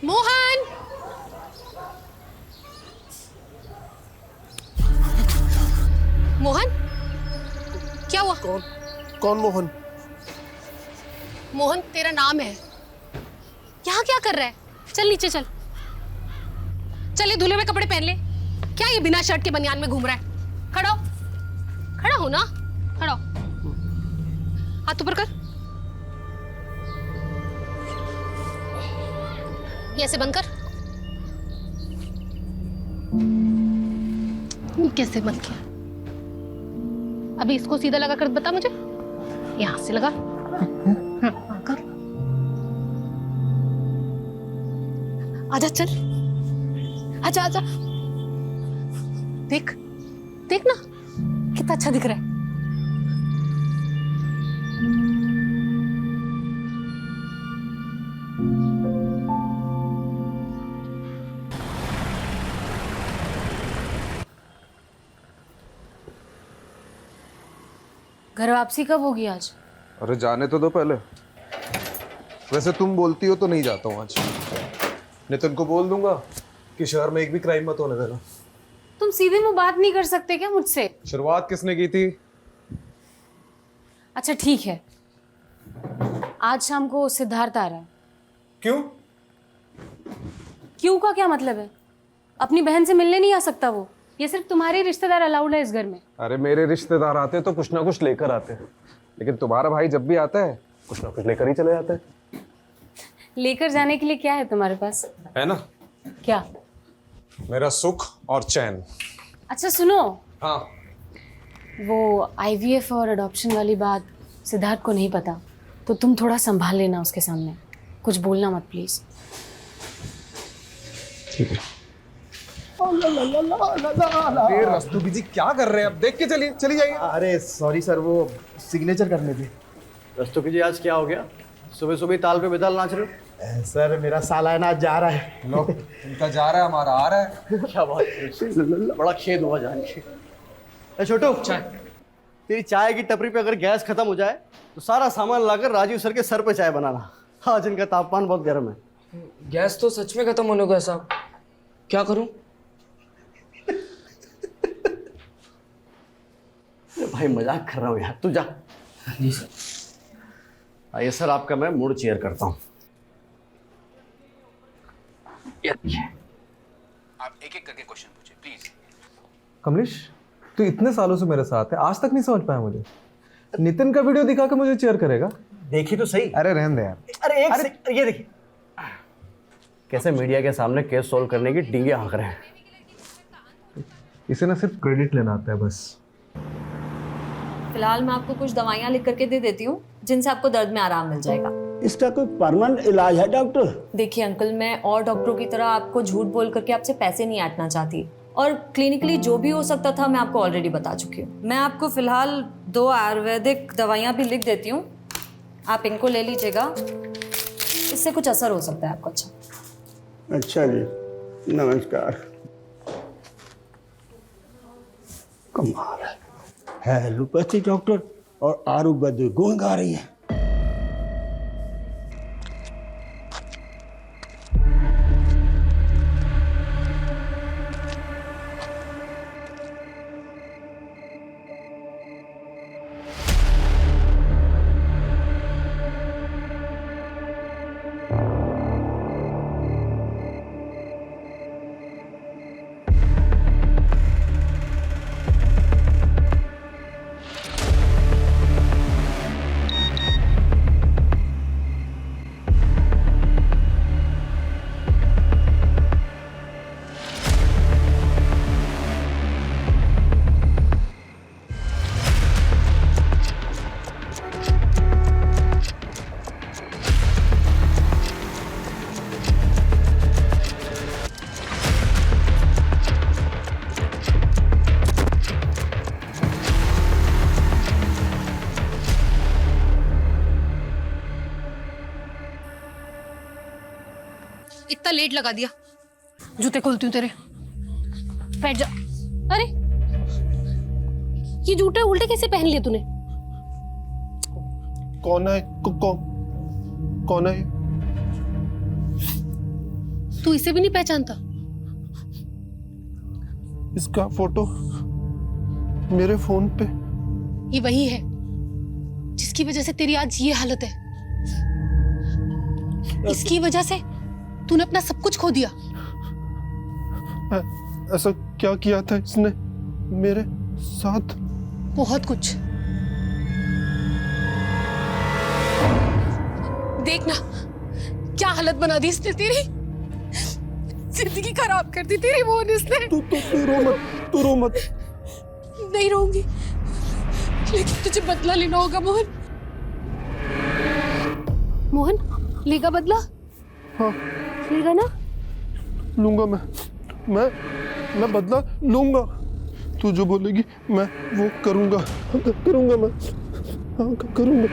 मोहन, मोहन, क्या हुआ? कौन कौन मोहन? मोहन तेरा नाम है। यहाँ क्या कर रहा है? चल नीचे चल। चल ये धुले हुए कपड़े पहन ले। क्या ये बिना शर्ट के बनियान में घूम रहा है? खड़ा हो, खड़ा हो ना, खड़ा हो। हाथ ऊपर कर, ये ऐसे बंद कर। ये कैसे बंद किया? अभी इसको सीधा लगा कर बता मुझे। यहां से लगा। हाँ, कर। आजा चल, आजा आजा। देख देख ना कितना अच्छा दिख रहा है। घर वापसी कब होगी आज? अरे जाने तो दो पहले। वैसे तुम बोलती हो तो नहीं जाता हूँ आज। नितिन को बोल दूंगा कि शहर में एक भी क्राइम मत होने देना। तुम सीधे मुंह बात नहीं कर सकते क्या मुझसे? शुरुआत किसने की थी? अच्छा ठीक है, आज शाम को सिद्धार्थ आ रहा है। क्यों? क्यों का क्या मतलब है? अपनी बहन से मिलने नहीं आ सकता वो? ये सिर्फ तुम्हारे रिश्तेदार अलाउड है इस घर में। अरे मेरे रिश्तेदार आते तो कुछ ना कुछ लेकर आते हैं, लेकिन तुम्हारा भाई जब भी आता है कुछ ना कुछ लेकर ही चले जाते हैं। लेकर जाने के लिए क्या है तुम्हारे पास? है ना, क्या? मेरा सुख और चैन। अच्छा सुनो, हाँ। वो IVF और अडॉप्शन वाली बात सिद्धार्थ को नहीं पता, तो तुम थोड़ा संभाल लेना उसके सामने। कुछ बोलना मत प्लीज। ठीक है। अरे रस्तोगी जी क्या कर रहे हैं? अब देख के चलिए, चली जाइए। अरे सॉरी सर, वो सिग्नेचर करने थे। रस्तोगी जी आज क्या हो गया? सुबह सुबह ताल पे बेताल नाच रहे हो? सर मेरा सालाना आज जा रहा है। लो, उनका जा रहा है, हमारा आ रहा है। क्या बात, बड़ा खेद हुआ जान के। छोटू, चाय। तेरी चाय की टपरी पे अगर गैस खत्म हो जाए तो सारा सामान लाकर राजीव सर के सर पे चाय बनाना। आज इनका तापमान बहुत गर्म है। गैस तो सच में खत्म होने को है साहब, क्या करूं? भाई मजाक कर रहा हूँ यार, तू जा। जी सर। आइए सर, आपका मैं मूड चेयर करता हूँ। आप एक एक करके क्वेश्चन पूछिए प्लीज। कमलेश, तू इतने सालों से मेरे साथ है, आज तक नहीं समझ पाया मुझे। नितिन का वीडियो दिखा के मुझे चेयर करेगा? देखिए तो सही। अरे रहने दे यार। अरे ये देखिए कैसे मीडिया के सामने केस सोल्व करने की डींगे हाँक रहे हैं। इसे ना सिर्फ क्रेडिट लेना आता है बस। फिलहाल मैं आपको कुछ दवाइयाँ लिख करके दे देती हूँ जिनसे आपको दर्द में आराम मिल जाएगा। इसका कोई परमानेंट इलाज है डॉक्टर? देखिए अंकल, मैं और डॉक्टरों की तरह आपको झूठ बोल करके आपसे पैसे नहीं ऐंठना चाहती, और क्लिनिकली जो भी हो सकता था मैं आपको ऑलरेडी बता चुकी हूँ। मैं आपको फिलहाल 2 आयुर्वेदिक दवाइयाँ भी लिख देती हूँ, आप इनको ले लीजिएगा, इससे कुछ असर हो सकता है आपको। अच्छा जी, नमस्कार। कमाल है एलोपैथी डॉक्टर और आयुर्वेदिक गुण गा रही है। इतना लेट लगा दिया, जूते खोलती हूँ तेरे। बैठ जा। अरे ये जूते उल्टे कैसे पहन लिए तूने? कौन है? कौन है? तू इसे भी नहीं पहचानता? इसका फोटो मेरे फोन पे। ये वही है जिसकी वजह से तेरी आज ये हालत है। इसकी वजह से तूने अपना सब कुछ खो दिया। ऐसा क्या किया था इसने मेरे साथ? बहुत कुछ। देखना क्या हालत बना दी इसने तेरी। जिंदगी खराब कर दी तेरी मोहन इसने। तू रो मत। नहीं रहूंगी, लेकिन तुझे बदला लेना होगा मोहन। मोहन लेगा बदला? हाँ लेगा ना? लूंगा मैं बदला लूंगा। तू जो बोलेगी मैं वो करूंगा मैं। हाँ करूंगा।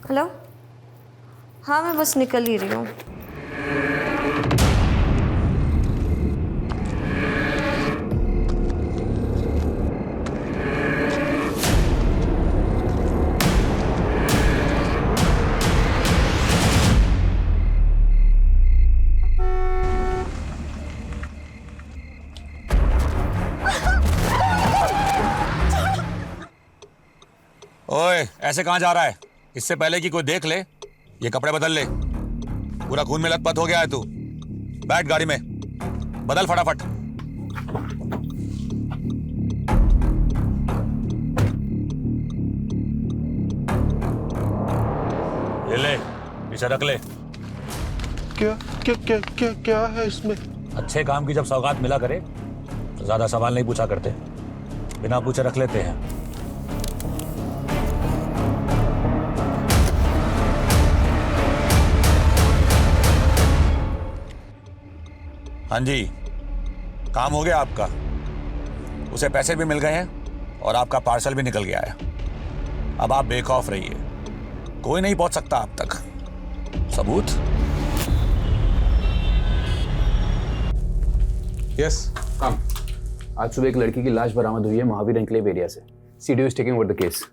हेलो, हाँ मैं बस निकल ही रही हूँ। ओए, ऐसे कहाँ जा रहा है? इससे पहले कि कोई देख ले, ये कपड़े बदल ले। पूरा खून में लथपथ हो गया है तू। बैठ गाड़ी में, बदल फटाफट। ये ले, इसे रख ले। क्या है इसमें? अच्छे काम की जब सौगात मिला करे तो ज्यादा सवाल नहीं पूछा करते, बिना पूछे रख लेते हैं। हाँ जी, काम हो गया आपका। उसे पैसे भी मिल गए हैं और आपका पार्सल भी निकल गया है। अब आप बेखौफ रहिए, कोई नहीं पहुंच सकता आप तक। सबूत? Yes come. आज सुबह एक लड़की की लाश बरामद हुई है महावीर एनक्लेव एरिया से। CDO is taking over the case.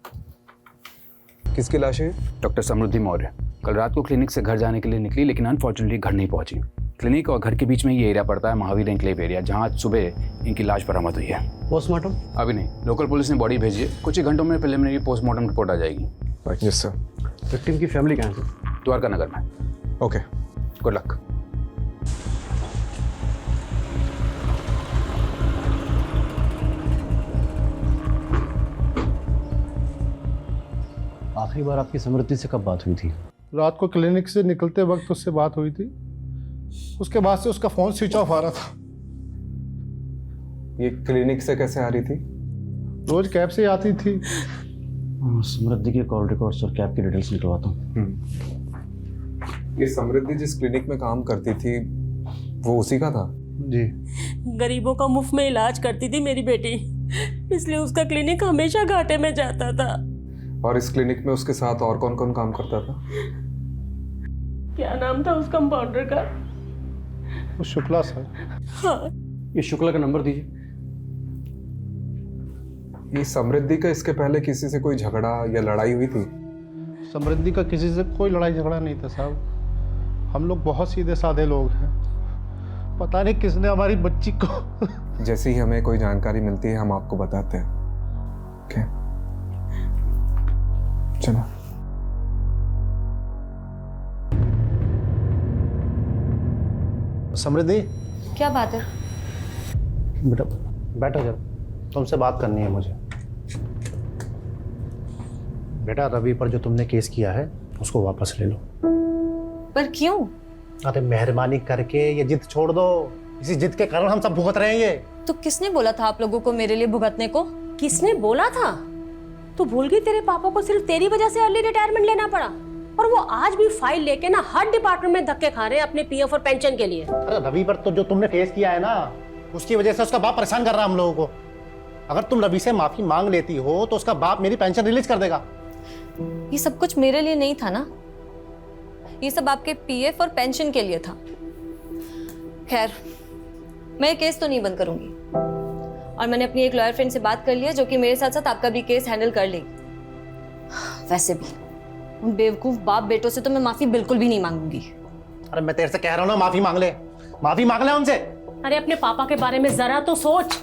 किसकी लाश है? डॉक्टर समृद्धि मौर्य कल रात को क्लिनिक से घर जाने के लिए निकली, लेकिन अनफॉर्चुनेटली घर नहीं पहुंची। क्लिनिक और घर के बीच में ये एरिया पड़ता है महावीर एनक्लेव एरिया, जहां आज सुबह इनकी लाश बरामद हुई है। पोस्टमार्टम अभी नहीं, लोकल पुलिस ने बॉडी भेजी है। कुछ ही घंटों में प्रिलिमिनरी पोस्टमार्टम रिपोर्ट आ जाएगी। Yes sir. विक्टिम की फैमिली कहाँ है? द्वारका नगर में। Okay, good luck. आखिरी बार आपकी समृद्धि से कब बात हुई थी? रात को क्लिनिक से निकलते वक्त उससे बात हुई थी। उसके बाद से उसका फोन स्विच ऑफ आ रहा था। ये क्लिनिक से कैसे आ रही थी? रोज कैब से आती थी। समृद्धि के कॉल रिकॉर्ड्स और कैब की डिटेल्स निकलवाता हूँ। ये समृद्धि जिस क्लिनिक में काम करती थी वो उसी का था? जी। गरीबों का मुफ्त में इलाज करती थी मेरी बेटी, इसलिए उसका क्लिनिक हमेशा घाटे में जाता था। और इस क्लिनिक में उसके साथ और कौन कौन काम करता था? क्या नाम था उस कंपाउंडर का? वो शुक्ला सर। हाँ। ये शुक्ला का नंबर दीजिए। ये समृद्धि का इसके पहले किसी से कोई झगड़ा या लड़ाई हुई थी? समृद्धि का किसी से कोई लड़ाई झगड़ा नहीं था साहब। हम लोग बहुत सीधे साधे लोग हैं। पता नहीं किसने हमारी बच्ची को जैसे ही हमें कोई जानकारी मिलती है हम आपको बताते हैं। ओके, चलो। समृद्धि, क्या बात है? बेटा बैठो जरा, तुमसे बात करनी है मुझे। बेटा रवि पर जो तुमने केस किया है उसको वापस ले लो। पर क्यों? अरे मेहरबानी करके ये जिद छोड़ दो। इसी जिद के कारण हम सब भुगत रहे हैं ये। तो किसने बोला था आप लोगों को मेरे लिए भुगतने को? किसने बोला था? तू भूल गई तेरे पापा को सिर्फ तेरी वजह से अर्ली रिटायरमेंट लेना पड़ा, और वो आज भी फाइल लेके ना हर डिपार्टमेंट में धक्के खा रहे हैं अपने पीएफ और पेंशन के लिए। अरे रवि पर तो जो तुमने केस किया है ना, उसकी वजह से उसका बाप परेशान कर रहा है हम लोगों को। अगर तुम रवि से माफी मांग लेती हो तो उसका बाप मेरी पेंशन रिलीज कर देगा। ये सब कुछ मेरे लिए नहीं था ना, ये सब आपके पीएफ और पेंशन के लिए था। खैर, मैं ये केस तो नहीं बंद करूंगी, और मैंने अपनी एक लॉयर फ्रेंड से बात कर लिया जो कि मेरे साथ साथ आपका भी केस हैंडल कर लेगी। वैसे भी उन बेवकूफ बाप बेटों से तो मैं माफी बिल्कुल भी नहीं मांगूंगी। अरे मैं तेरे से कह रहा हूँ ना, माफी मांग ले उनसे। अरे अपने पापा के बारे में जरा तो सोच।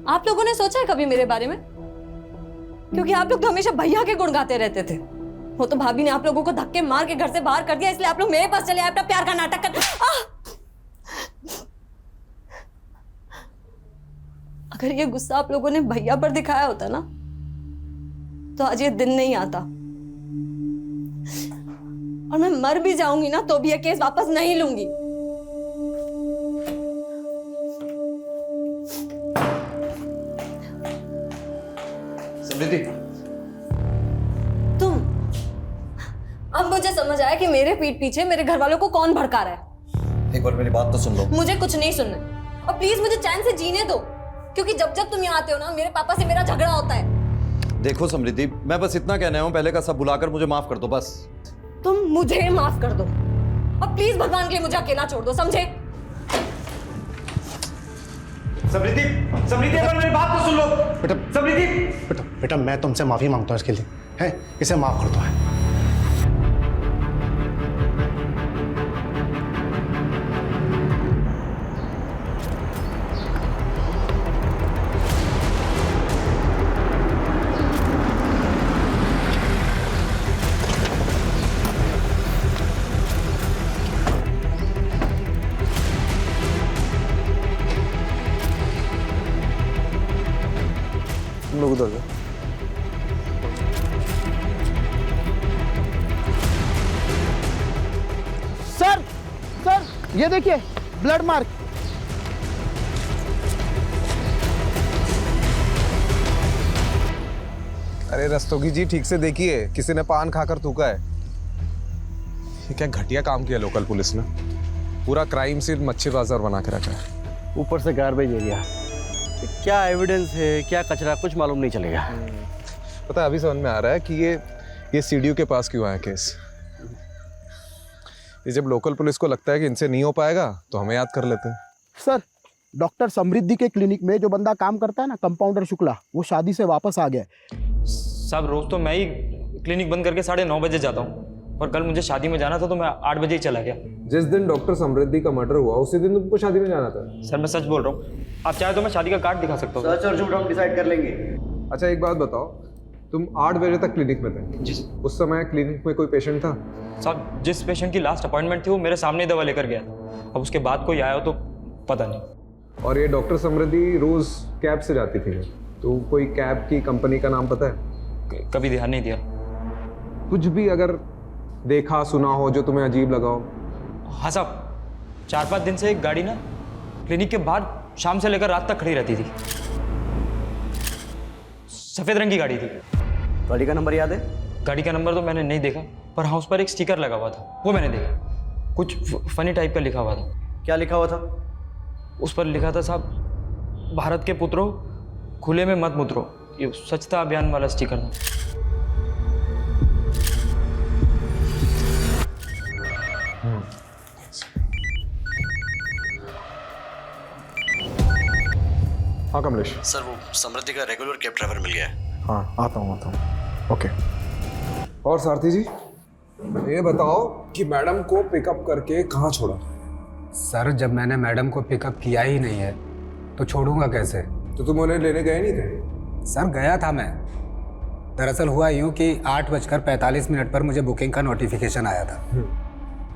आप लोगों ने सोचा है कभी मेरे बारे में? क्योंकि आप लोग तो हमेशा भैया के गुण गाते रहते थे। वो तो भाभी ने आप लोगों को धक्के मार के घर से बाहर कर दिया, इसलिए आप लोग मेरे पास चले आए अपना प्यार का नाटक कर। अगर ये गुस्सा आप लोगों ने भैया पर दिखाया होता ना, तो आज ये दिन नहीं आता, और मैं मर भी जाऊंगी ना तो भी ये केस वापस नहीं लूंगी। समृद्धि, तुम, अब मुझे समझ आया कि मेरे पीठ पीछे मेरे घर वालों को कौन भड़का रहा है। एक बार मेरी बात तो सुन लो। मुझे कुछ नहीं सुनना, और प्लीज मुझे चैन से जीने दो, क्योंकि जब जब तुम यहाँ आते हो ना, मेरे पापा से मेरा झगड़ा होता है। देखो समृद्धि, मैं बस इतना कहने आया हूं, पहले का सब बुलाकर मुझे माफ कर दो बस। तुम मुझे माफ कर दो, और प्लीज भगवान के लिए मुझे अकेला छोड़ दो, समझे? समृद्धि, एक बार मेरी बात तो सुन लो। बेटा, बेटा मैं तुमसे माफी मांगता हूँ इसके लिए, है? इसे माफ कर दो। है तुम लोग उधर जाओ। सर, ये देखिए ब्लड मार्क। अरे रस्तोगी जी, ठीक से देखिए, किसी ने पान खाकर थूका है। ये क्या घटिया काम किया लोकल पुलिस ने। पूरा क्राइम सीन मच्छी बाजार बना के रखा है। ऊपर से गार्बेज एरिया। क्या एविडेंस है, क्या कचरा, कुछ मालूम नहीं चलेगा। पता है, अभी समझ में आ रहा है कि ये सीडीओ के पास क्यों आया केस। ये जब लोकल पुलिस को लगता है कि इनसे नहीं हो पाएगा तो हमें याद कर लेते हैं। सर, डॉक्टर समृद्धि के क्लिनिक में जो बंदा काम करता है ना, कंपाउंडर शुक्ला, वो शादी से वापस आ गया। साहब रोज तो मैं ही क्लिनिक बंद करके 9:30 बजे जाता हूँ, और कल मुझे शादी में जाना था तो मैं 8 बजे ही चला गया। जिस दिन डॉक्टर समृद्धि का मर्डर हुआ उसी दिन तुमको शादी में जाना था। सर मैं सच बोल रहा हूँ, आप चाहे तो मैं शादी का कार्ड दिखा सकता हूँ। सच और झूठ हम डिसाइड कर लेंगे। अच्छा एक बात बताओ, तुम 8 बजे तक क्लिनिक में थे? जी। उस समय क्लिनिक में कोई पेशेंट था? साहब जिस पेशेंट की लास्ट अपॉइंटमेंट थी वो मेरे सामने दवा लेकर गया था, अब उसके बाद कोई आया हो तो पता नहीं। और ये डॉक्टर समृद्धि रोज कैब से जाती थी, तो कोई कैब की कंपनी का नाम पता है? कभी ध्यान नहीं दिया। कुछ भी अगर देखा सुना हो जो तुम्हें अजीब लगा हो? हाँ साहब, 4-5 दिन से एक गाड़ी ना क्लिनिक के बाहर शाम से लेकर रात तक खड़ी रहती थी। सफेद रंग की गाड़ी थी। गाड़ी का नंबर याद है? गाड़ी का नंबर तो मैंने नहीं देखा, पर हाँ उस पर एक स्टिकर लगा हुआ था, वो मैंने देखा। कुछ फनी टाइप का लिखा हुआ था। क्या लिखा हुआ था? उस पर लिखा था साहब, भारत के पुत्रों खुले में मत मुतरो। ये स्वच्छता अभियान वाला स्टिकर था। हाँ कमलेश। सर वो समृद्धि का रेगुलर कैब ड्राइवर मिल गया है। हाँ आता हूँ। ओके। और सारथी जी, ये बताओ कि मैडम को पिकअप करके कहाँ छोड़ा? सर जब मैंने मैडम को पिकअप किया ही नहीं है तो छोड़ूंगा कैसे? तो तुम उन्हें लेने गए नहीं थे? सर गया था मैं। दरअसल हुआ यूँ कि 8:45 पर मुझे बुकिंग का नोटिफिकेशन आया था।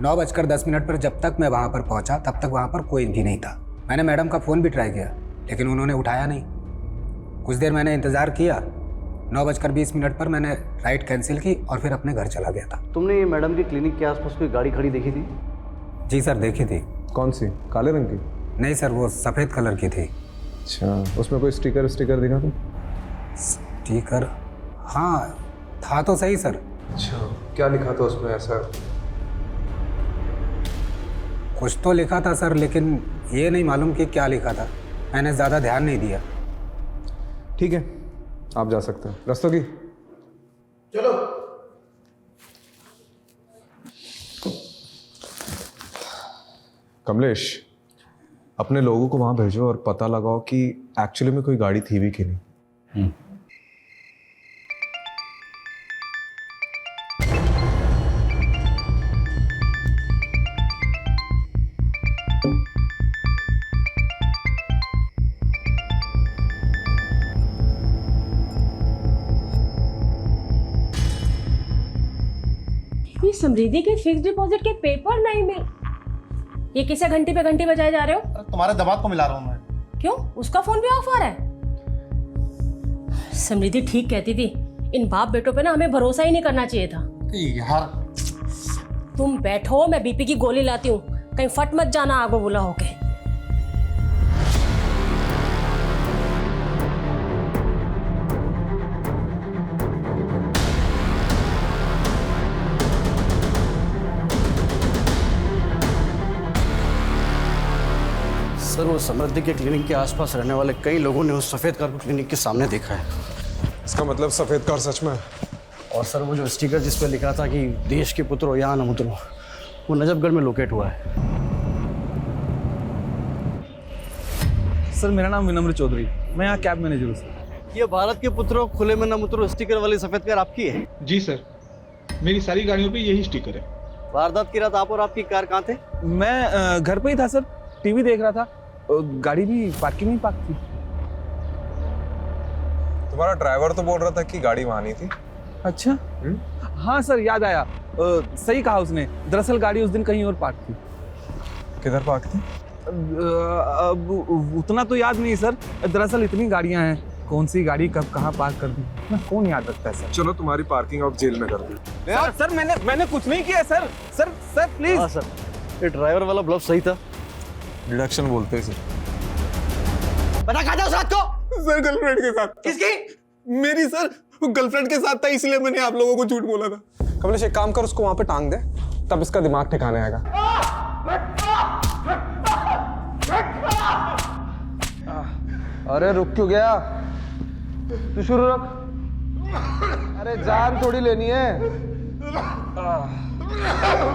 9:10 पर जब तक मैं वहाँ पर पहुँचा तब तक वहाँ पर कोई भी नहीं था। मैंने मैडम का फ़ोन भी ट्राई किया लेकिन उन्होंने उठाया नहीं। कुछ देर मैंने इंतज़ार किया। 9:20 पर मैंने राइड कैंसिल की और फिर अपने घर चला गया था। तुमने मैडम की क्लिनिक के आसपास कोई गाड़ी खड़ी देखी थी? जी सर देखी थी। कौन सी? काले रंग की? नहीं सर, वो सफ़ेद कलर की थी। अच्छा, उसमें कोई स्टिकर दिखा था? स्टिकर? हाँ था तो सही सर। अच्छा, क्या लिखा था उसमें ऐसा? कुछ तो लिखा था सर, लेकिन ये नहीं मालूम कि क्या लिखा था। मैंने ज़्यादा ध्यान नहीं दिया। ठीक है, आप जा सकते हैं। रस्तोगी चलो। कमलेश, अपने लोगों को वहां भेजो और पता लगाओ कि एक्चुअली में कोई गाड़ी थी भी कि नहीं। ये समृद्धि के फिक्स डिपॉजिट के पेपर नहीं मिल। ये किसे घंटी पे घंटी बजाए जा रहे हो? तुम्हारे दमाग को मिला रहा हूँ मैं। क्यों, उसका फोन भी ऑफ आ रहा है? समृद्धि ठीक कहती थी, इन बाप बेटों पे ना हमें भरोसा ही नहीं करना चाहिए था। यार तुम बैठो, मैं बीपी की गोली लाती हूँ, कहीं फट मत जाना आगो बुला होके। सर, वो समृद्धि के क्लिनिक के आसपास रहने वाले कई लोगों ने उस सफ़ेद कार को क्लिनिक के सामने देखा है। इसका मतलब सफेद कार सच में है? और सर, वो जो स्टिकर जिस पर लिखा था कि देश के पुत्रों यहाँ न उतरो, वो नजफगढ़ में लोकेट हुआ है। सर, मेरा नाम विनम्र चौधरी, मैं यहाँ कैब मैनेजर हूँ सर। ये भारत के पुत्रों खुले में न उतरो स्टिकर वाली सफ़ेद कार आपकी है? जी सर, मेरी सारी गाड़ियों पे यही स्टिकर है। वारदात की रात आप और आपकी कार कहाँ थे? मैं घर पे ही था सर, टीवी देख रहा था, गाड़ी भी पार्किंग में पार्क थी। तुम्हारा ड्राइवर तो बोल रहा था कि गाड़ी वहां नहीं थी। अच्छा, हाँ सर, याद आया, सही कहा उसने। दरअसल गाड़ी उस दिन कहीं और पार्क थी। किधर पार्क थी? अब उतना तो याद नहीं सर, दरअसल इतनी गाड़ियां हैं, कौन सी गाड़ी कब कहाँ पार्क कर दी ना, कौन याद रखता है सर। चलो, तुम्हारी पार्किंग अब जेल में कर दी। सर मैंने कुछ नहीं किया सर। Sir please. हाँ सर, ये ड्राइवर वाला ब्लफ सही था। डिडक्शन बोलते हैं सर। पता कहाँ था उस रात को? सर, गर्लफ्रेंड के साथ। किसकी? मेरी सर, गर्लफ्रेंड के साथ था, इसलिए मैंने आप लोगों को झूठ बोला था। कमलेश, एक काम कर, उसको वहां पे टांग दे, तब इसका दिमाग ठिकाने आएगा। अरे रुक क्यों गया? तू शुरू रख। अरे जान थोड़ी लेनी है।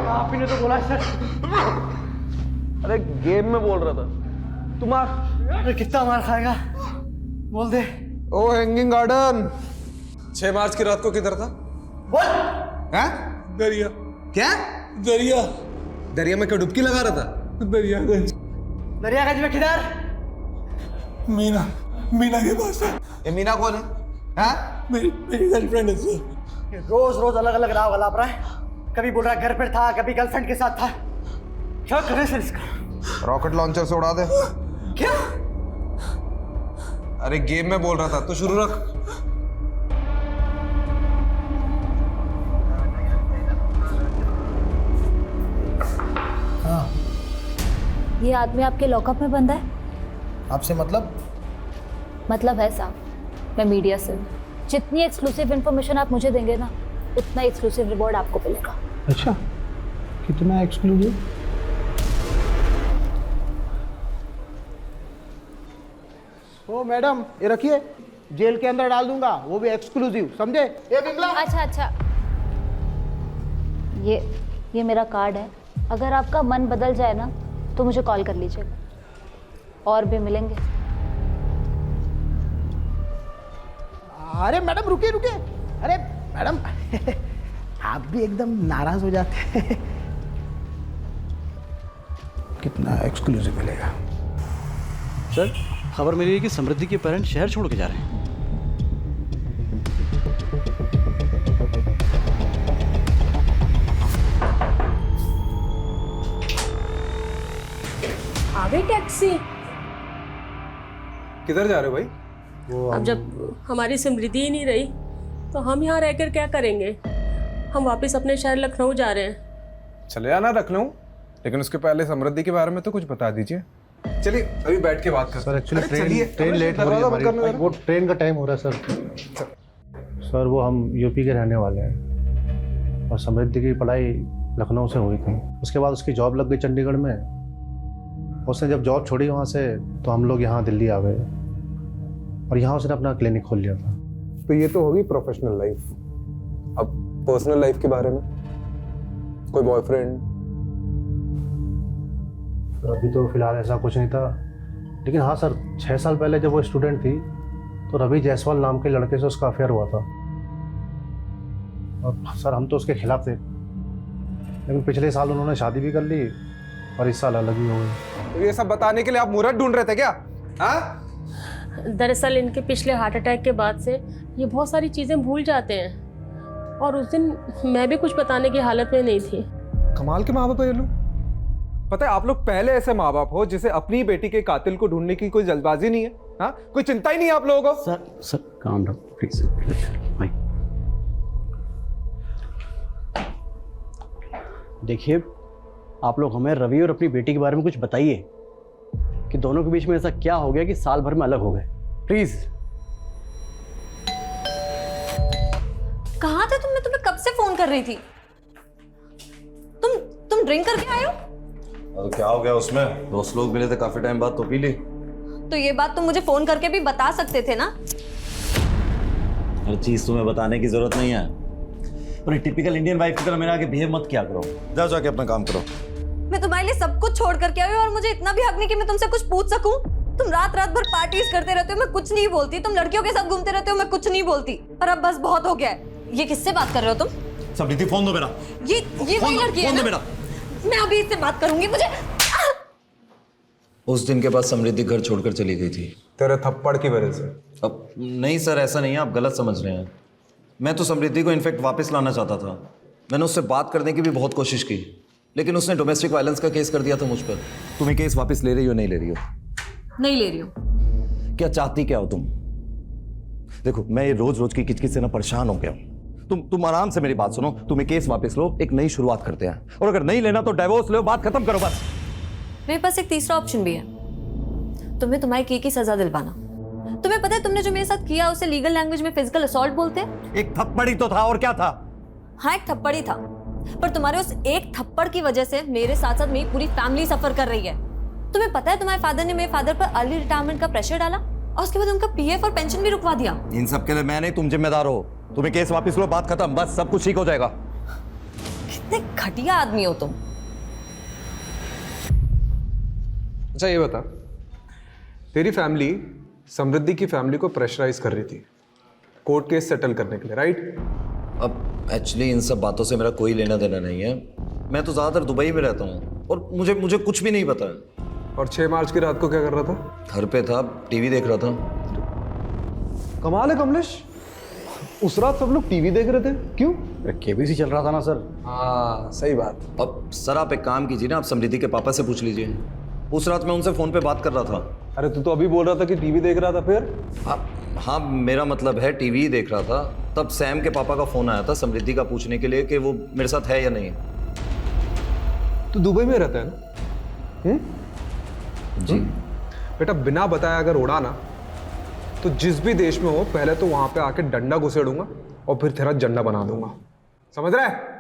आप ही ने तो बोला सर। अरे गेम में बोल रहा था। तू मार। अरे कितना मार खाएगा? बोल दे। ओ हैंगिंग गार्डन। 6 मार्च की रात को किधर था? बोल। हैं? दरिया। क्या? दरिया। दरिया में क्या डुबकी लगा रहा था? दरियागंज। दरियागंज में किधर? मीना के पास है। ये मीना कौन है? हाँ? मेरी गर्लफ्रेंड है सर। रोज रोज अलग अलग राह गलाप रहा है। कभी बोल रहा है घर पर था, कभी गर्लफ्रेंड के साथ था। क्या करे सर इसका? रॉकेट लॉन्चर से उड़ा दे। क्या? अरे गेम में बोल रहा था, तो शुरू रख। हाँ। ये आदमी आपके लॉकअप में बंद है? आपसे मतलब? मतलब है साहब, मैं मीडिया से हूँ। जितनी एक्सक्लूसिव इन्फॉर्मेशन आप मुझे देंगे ना, उतना एक्सक्लूसिव रिवॉर्ड आपको मिलेगा। अच्छा, कितना एक्सक्लूसिव? ओ मैडम, ये रखिए, जेल के अंदर डाल दूंगा, वो भी एक्सक्लूसिव, समझे? ये बिमला। अच्छा, ये मेरा कार्ड है, अगर आपका मन बदल जाए ना तो मुझे कॉल कर लीजिएगा, और भी मिलेंगे। अरे मैडम रुकिए। अरे मैडम आप भी एकदम नाराज हो जाते हैं। कितना एक्सक्लूसिव मिलेगा? सर, खबर मिली है कि समृद्धि के पेरेंट्स शहर छोड़ के जा रहे हैं। आ गई टैक्सी। किधर जा रहे हो भाई? अब जब हमारी समृद्धि ही नहीं रही तो हम यहाँ रहकर क्या करेंगे? हम वापस अपने शहर लखनऊ जा रहे हैं। चले आना लखनऊ, लेकिन उसके पहले समृद्धि के बारे में तो कुछ बता दीजिए। चलिए अभी बैठ के बात करते हैं। सर एक्चुअली ट्रेन लेट हो रही है हमारी, वो ट्रेन का टाइम हो रहा है सर। सर वो हम यूपी के रहने वाले हैं और समृद्धि की पढ़ाई लखनऊ से हुई थी। उसके बाद उसकी जॉब लग गई चंडीगढ़ में। उसने जब जॉब छोड़ी वहाँ से तो हम लोग यहाँ दिल्ली आ गए और यहाँ उसने अपना क्लिनिक खोल लिया था। तो ये तो होगी प्रोफेशनल लाइफ। अब पर्सनल लाइफ के बारे में? कोई बॉयफ्रेंड? सर अभी तो फिलहाल ऐसा कुछ नहीं था, लेकिन हाँ सर 6 साल पहले जब वो स्टूडेंट थी तो रवि जायसवाल नाम के लड़के से उसका अफेयर हुआ था। और सर हम तो उसके खिलाफ थे, लेकिन पिछले साल उन्होंने शादी भी कर ली और इस साल अलग ही हो गई। तो ये सब बताने के लिए आप मुहूर्त ढूंढ रहे थे क्या? हाँ? दरअसल इनके पिछले हार्ट अटैक के बाद से ये बहुत सारी चीज़ें भूल जाते हैं, और उस दिन मैं भी कुछ बताने की हालत में नहीं थी। कमाल के माँ बाप है ये लोग। पता है आप लोग पहले ऐसे माँ बाप हो जिसे अपनी बेटी के कातिल को ढूंढने की कोई जल्दबाजी नहीं है। हाँ, कोई चिंता ही नहीं है आप लोगों को। सर काम डाउन प्लीज भाई। देखिए आप लोग हमें रवि और अपनी बेटी के बारे में कुछ बताइए कि दोनों के बीच में ऐसा क्या हो गया कि साल भर में अलग हो गए, प्लीज। कहाँ थे तुम? मैं तुम्हें कब से फोन कर रही थी। तुम ड्रिंक करके आए हो? तो क्या हो गया उसमें? दोस्त लोग मिले थे काफी टाइम बाद तो पी ली। तो ये बात तुम मुझे फोन करके भी बता सकते थे ना। हर चीज तुम्हें बताने की जरूरत नहीं है। पर टिपिकल इंडियन वाइफ की तरह मेरे आगे बिहेव मत किया करो। जाओ जाके अपना काम करो। मैं तुम्हारे लिए सब कुछ छोड़ करके आई हूँ और मुझे इतना भी हक नहीं कि मैं तुमसे कुछ पूछ सकूं। तुम रात रात भर पार्टीज करते रहते हो, मैं कुछ नहीं बोलती। तुम लड़कियों के साथ घूमते रहते हो, मैं कुछ नहीं बोलती। पर अब बस बहुत हो गया है। ये किससे बात कर रहे हो तुम? समृद्धि फोन दो मेरा। ये वही लड़की है ना? मेरा। मैं अभी इससे बात करूंगी। मुझे उस दिन के बाद समृद्धि घर छोड़कर चली गई थी तेरे थप्पड़ की वजह से। अब नहीं सर, ऐसा नहीं है, आप गलत समझ रहे हैं। मैं तो समृद्धि को इनफैक्ट वापस लाना चाहता था। मैंने उससे बात करने की भी बहुत कोशिश की, लेकिन उसने डोमेस्टिक वायलेंस का केस कर दिया था मुझ पर। तुम्हें केस वापस ले रही हो नहीं ले रही हो? नहीं ले रही हूँ। क्या चाहती क्या हो तुम? देखो मैं ये रोज रोज की किचकिच से ना परेशान हो गया हूं। तुम आराम से मेरी बात सुनो। तुम्हें केस वापस लो, एक नई शुरुआत करते हैं। और अगर नहीं लेना तो डिवोर्स लो, बात खत्म करो बस। मेरे पास एक तीसरा ऑप्शन भी है। तुम्हें तुम्हारी की सजा दिलवाना। तुम्हें पता है तुमने जो मेरे साथ किया उसे लीगल लैंग्वेज में फिजिकल असॉल्ट बोलते हैं। एक थप्पड़ ही तो था, और क्या था? हाँ एक थप्पड़ ही था, पर तुम्हारे उस एक थप्पड़ की वजह से मेरे साथ साथ मेरी पूरी फैमिली सफर कर रही है। तुम्हें पता है तुम्हारे फादर ने मेरे फादर पर अर्ली रिटायरमेंट का प्रेशर डाला और उसके बाद उनका पीएफ और पेंशन भी रुकवा दिया। इन सब के लिए मैं नहीं, तुम जिम्मेदार हो। तुम्हें केस वापस लो, बात खत्म, बस सब कुछ ठीक हो जाएगा। कितने घटिया आदमी हो तुम। अच्छा ये बता, तेरी फैमिली समृद्धि की फैमिली को प्रेशराइज कर रही थी कोर्ट केस सेटल करने के लिए, राइट? अब एक्चुअली इन सब बातों से मेरा कोई लेना देना नहीं है। मैं तो ज़्यादातर दुबई में रहता हूँ और मुझे कुछ भी नहीं पता है। और 6 मार्च की रात को क्या कर रहा था? घर पे था, टीवी देख रहा था। कमाल है कमलेश, उस रात सब लोग टीवी देख रहे थे, क्यों? केबीसी चल रहा था ना सर। हाँ सही बात। अब सर आप एक काम कीजिए ना, आप समृद्धि के पापा से पूछ लीजिए। उस रात मैं उनसे फोन पे बात कर रहा था। अरे तू तो अभी बोल रहा था कि टीवी देख रहा था, फिर? हाँ मेरा मतलब है टीवी ही देख रहा था। तब सैम के पापा का फोन आया था समृद्धि का पूछने के लिए कि वो मेरे साथ है या नहीं। तू दुबई में रहता है ना? जी। बेटा बिना बताया अगर उड़ा ना तो जिस भी देश में हो पहले तो वहां पे आके डंडा घुसेड़ूंगा और फिर तेरा झंडा बना दूंगा, समझ रहा है?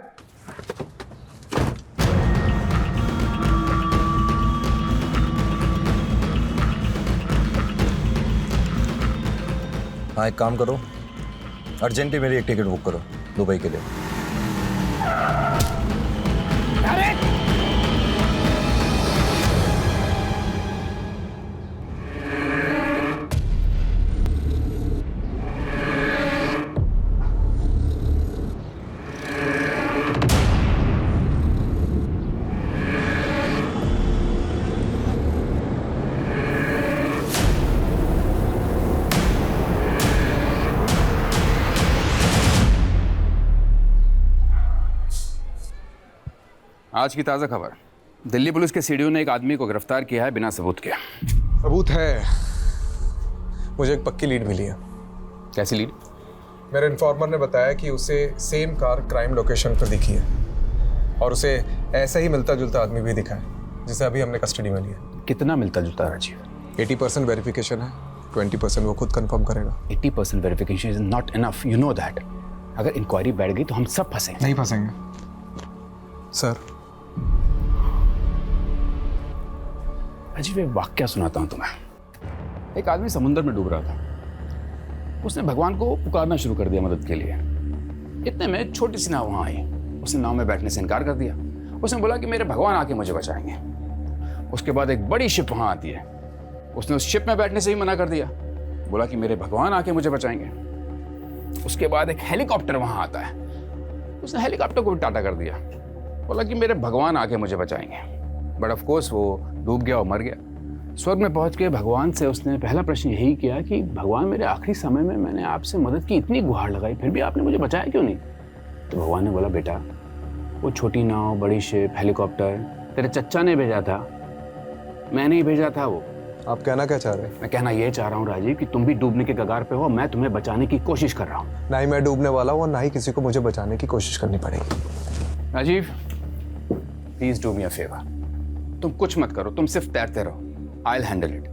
हाँ एक काम करो, अर्जेंटली मेरी एक टिकट बुक करो दुबई के लिए। आज की ताज़ा खबर, दिल्ली पुलिस के सीडीओ ने एक आदमी को गिरफ्तार किया है बिना सबूत के। सबूत है, मुझे एक पक्की लीड मिली है। कैसी लीड? मेरे इन्फॉर्मर ने बताया कि उसे सेम कार क्राइम लोकेशन पर दिखी है और उसे ऐसा ही मिलता जुलता आदमी भी दिखा है जिसे अभी हमने कस्टडी में लिया। कितना मिलता जुलता राजीव? 80% वेरिफिकेशन है, 20% वो खुद कंफर्म करेगा। 80% verification is not enough, you know that. अगर इंक्वायरी बैठ गई तो हम सब फंसेंगे। नहीं फंसेंगे सर। अजीब एक वाक्या सुनाता हूं तुम्हें। एक आदमी समुद्र में डूब रहा था। उसने भगवान को पुकारना शुरू कर दिया मदद के लिए। इतने में छोटी सी नाव वहां आई। उसने नाव में बैठने से इनकार कर दिया। उसने बोला कि मेरे भगवान आके मुझे बचाएंगे। उसके बाद एक बड़ी शिप वहां आती है, उसने उस शिप में बैठने से ही मना कर दिया, बोला कि मेरे भगवान आके मुझे बचाएंगे। उसके बाद एक हेलीकॉप्टर वहां आता है, उसने हेलीकॉप्टर को भी टाटा कर दिया, बोला कि मेरे भगवान आके मुझे बचाएंगे। बट ऑफ कोर्स वो डूब गया और मर गया। स्वर्ग में पहुंच के भगवान से उसने पहला प्रश्न यही किया कि भगवान, मेरे आखिरी समय में मैंने आपसे मदद की, इतनी गुहार लगाई, फिर भी आपने मुझे बचाया क्यों नहीं? तो भगवान ने बोला, बेटा वो छोटी नाव, बड़ी शिप, हेलीकॉप्टर तेरे चच्चा ने भेजा था, मैंने ही भेजा था वो। आप कहना क्या चाह रहे हैं? मैं कहना ये चाह रहा हूँ राजीव कि तुम भी डूबने के कगार पे हो, मैं तुम्हें बचाने की कोशिश कर रहा हूँ। ना ही मैं डूबने वाला हूँ और ना ही किसी को मुझे बचाने की कोशिश करनी पड़ेगी। Rajiv please do me a favour, तुम कुछ मत करो, तुम सिर्फ तैरते रहो, आई विल हैंडल इट।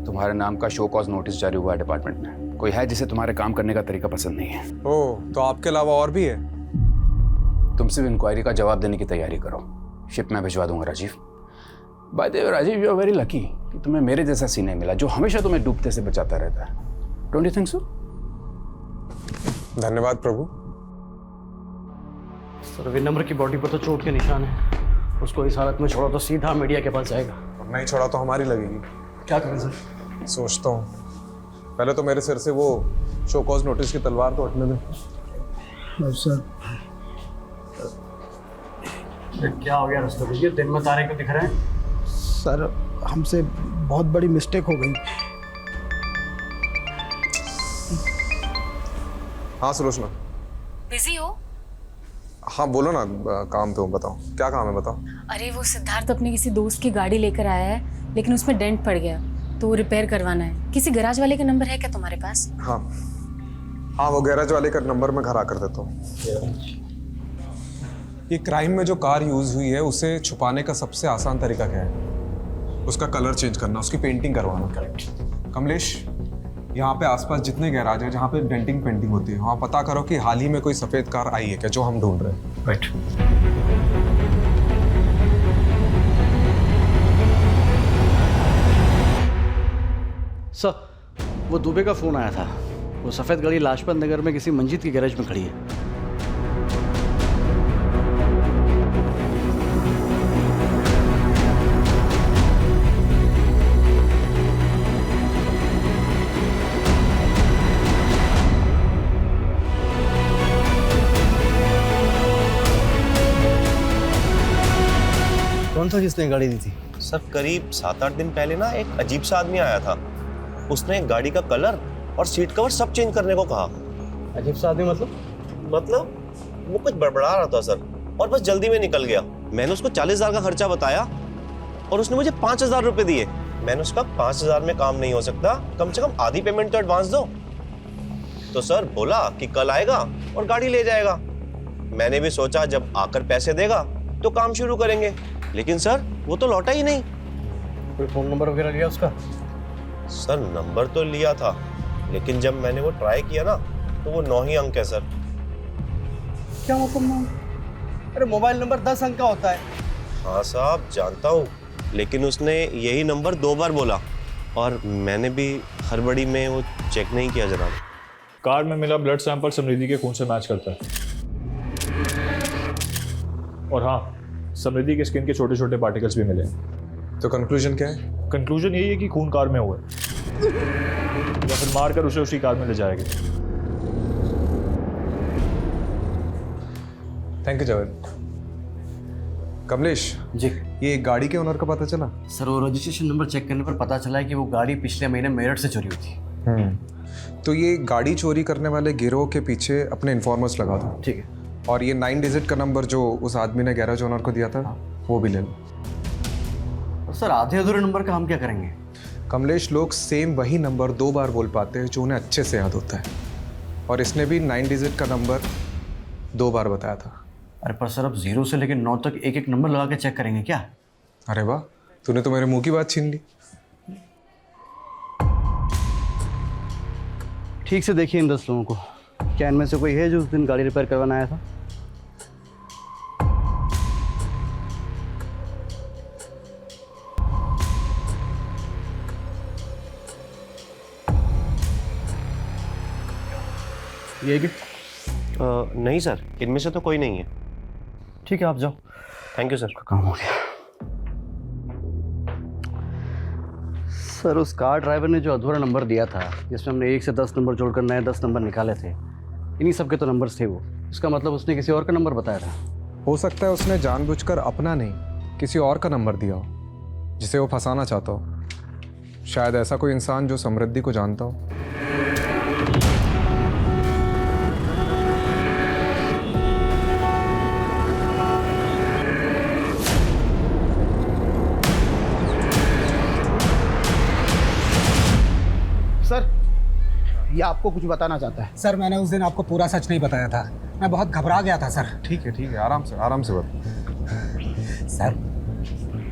तुम्हारे नाम का शो कॉज नोटिस जारी हुआ है डिपार्टमेंट में, कोई है जिसे तुम्हारे काम करने का तरीका पसंद नहीं है। ओह, तो आपके अलावा और भी है? तुम सिर्फ इंक्वायरी का जवाब देने की तैयारी करो, शिप में भिजवा दूंगा Rajiv. By the way Rajiv, you are very lucky कि तुम्हें मेरे जैसा सीने मिला जो हमेशा तुम्हें डूबते से बचाता रहता है। Don't you think so? धन्यवाद प्रभु। सर विनम्र की बॉडी पर तो चोट के निशान है, उसको इस हालत में छोड़ा तो सीधा मीडिया के पास जाएगा। और नहीं छोड़ा तो हमारी लगेगी। क्या करें सर? सोचता हूँ, पहले तो मेरे सिर से वो शो कॉज नोटिस की तलवार तो हटने दे। सर क्या हो गया रस्तोगी, दिन में तारे क्यों दिख रहे हैं? सर हमसे बहुत बड़ी मिस्टेक हो गई। हाँ सुलोचना। बिजी हो? हाँ बोलो ना, काम पे हूँ, बताओ क्या काम है, बताओ। अरे वो सिद्धार्थ अपने किसी दोस्त की गाड़ी लेकर आया है, लेकिन उसमें डेंट पड़ गया, तो वो रिपेयर करवाना है। किसी गैराज वाले का नंबर है क्या तुम्हारे पास? हाँ हाँ, वो गैराज वाले का नंबर मैं घर आकर देता हूँ। ये क्राइम में जो कार यूज हुई है उसे छुपाने का सबसे आसान तरीका क्या है? उसका कलर चेंज करना, उसकी पेंटिंग करवाना। करेक्ट। कमलेश, यहाँ पे आसपास जितने गैराज हैं जहाँ पे डेंटिंग पेंटिंग होती है, वहाँ पता करो कि हाल ही में कोई सफेद कार आई है क्या जो हम ढूंढ रहे हैं। राइट। सर वो दुबे का फोन आया था, वो सफेद गाड़ी लाजपत नगर में किसी मंजिल की गैरेज में खड़ी है। कौन सा किसने गाड़ी दी थी? सर करीब 7-8 दिन पहले ना एक अजीब सा आदमी आया था, उसने गाड़ी का कलर और सीट कवर सब चेंज करने को कहा। अजीब सा आदमी मतलब वो कुछ बड़बड़ा रहा था सर, और बस जल्दी में निकल गया। मैंने उसको 40,000 का खर्चा बताया और उसने मुझे 5,000 रुपए दिए। मैंने उसका 5,000 में काम नहीं हो सकता, कम से कम आधी पेमेंट तो एडवांस दो। तो सर बोला कि कल आएगा और गाड़ी ले जाएगा। मैंने भी सोचा जब आकर पैसे देगा तो काम शुरू करेंगे, लेकिन सर वो तो लौटा ही नहीं। कोई फोन नंबर वगैरह लिया उसका? सर नंबर तो लिया था, लेकिन जब मैंने वो ट्राई किया ना तो वो 9 ही अंक है सर। क्या मतलब? अरे मोबाइल नंबर 10 अंक का होता है। हाँ साहब जानता हूँ, लेकिन उसने यही नंबर 2 बार बोला और मैंने भी हड़बड़ी में वो चेक नहीं किया जनाब। कार्ड में मिला ब्लड सैंपल समृद्धि के खून से मैच करता है। और हाँ, समृद्धि के स्किन के छोटे छोटे पार्टिकल्स भी मिले। तो कंक्लूजन क्या है? कंक्लूजन यही है कि खून कार में हुआ है, या फिर मारकर उसे उसी कार में ले जाएंगे। Thank you Javed. कमलेश जी, ये गाड़ी के ओनर का पता चला? सर वो रजिस्ट्रेशन नंबर चेक करने पर पता चला है कि वो गाड़ी पिछले महीने मेरठ से चोरी हुई थी। तो ये गाड़ी चोरी करने वाले गिरोह के पीछे अपने इन्फॉर्मर्स लगा दो। ठीक है। और ये 9 डिजिट का नंबर जो उस आदमी ने गैराज ओनर को दिया था, वो भी ले लो। सर आधे अधूरे नंबर का हम क्या करेंगे? कमलेश, लोग सेम वही नंबर 2 बार बोल पाते हैं जो उन्हें अच्छे से याद होता है, और इसने भी 9 डिजिट का नंबर 2 बार बताया था। अरे पर सर अब 0 से लेकर 9 तक एक एक नंबर लगा के चेक करेंगे क्या? अरे वाह, तूने तो मेरे मुंह की बात छीन ली। ठीक से देखिए इन 10 लोगों को, क्या इनमें से कोई है जो उस दिन गाड़ी रिपेयर करवाना आया था? ये कि नहीं सर, इनमें से तो कोई नहीं है। ठीक है आप जाओ। Thank you sir. काम हो गया। सर उस कार ड्राइवर ने जो अधूरा नंबर दिया था जिसमें हमने 1 से 10 नंबर जोड़कर नए 10 नंबर निकाले थे, इन्हीं सब के तो नंबर्स थे वो। इसका मतलब उसने किसी और का नंबर बताया था। हो सकता है उसने जानबूझकर अपना नहीं किसी और का नंबर दिया हो जिसे वो फंसाना चाहता हो। शायद ऐसा कोई इंसान जो समृद्धि को जानता हो। सर ये आपको कुछ बताना चाहता है। सर मैंने उस दिन आपको पूरा सच नहीं बताया था, मैं बहुत घबरा गया था सर। ठीक है आराम से बता। सर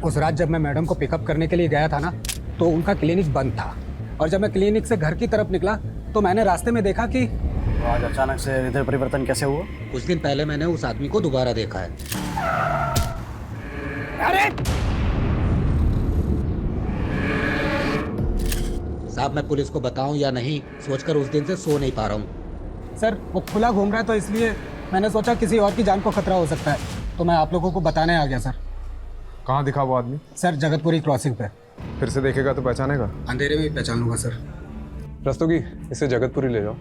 उस रात जब मैं मैडम को पिकअप करने के लिए गया था ना, तो उनका क्लिनिक बंद था, और जब मैं क्लिनिक से घर की तरफ निकला तो मैंने रास्ते में देखा कि तो आज अचानक से हृदय परिवर्तन कैसे हुआ? कुछ दिन पहले मैंने उस आदमी को दोबारा देखा है। अरे साहब मैं पुलिस को बताऊं या नहीं सोचकर उस दिन से सो नहीं पा रहा हूँ। सर वो खुला घूम रहा है तो इसलिए मैंने सोचा किसी और की जान को खतरा हो सकता है, तो मैं आप लोगों को बताने आ गया सर। कहाँ दिखा वो आदमी? सर जगतपुरी क्रॉसिंग पे। फिर से देखेगा तो पहचानेगा? अंधेरे में ही पहचान लूंगा सर। रस्तोगी इसे जगतपुरी ले जाओ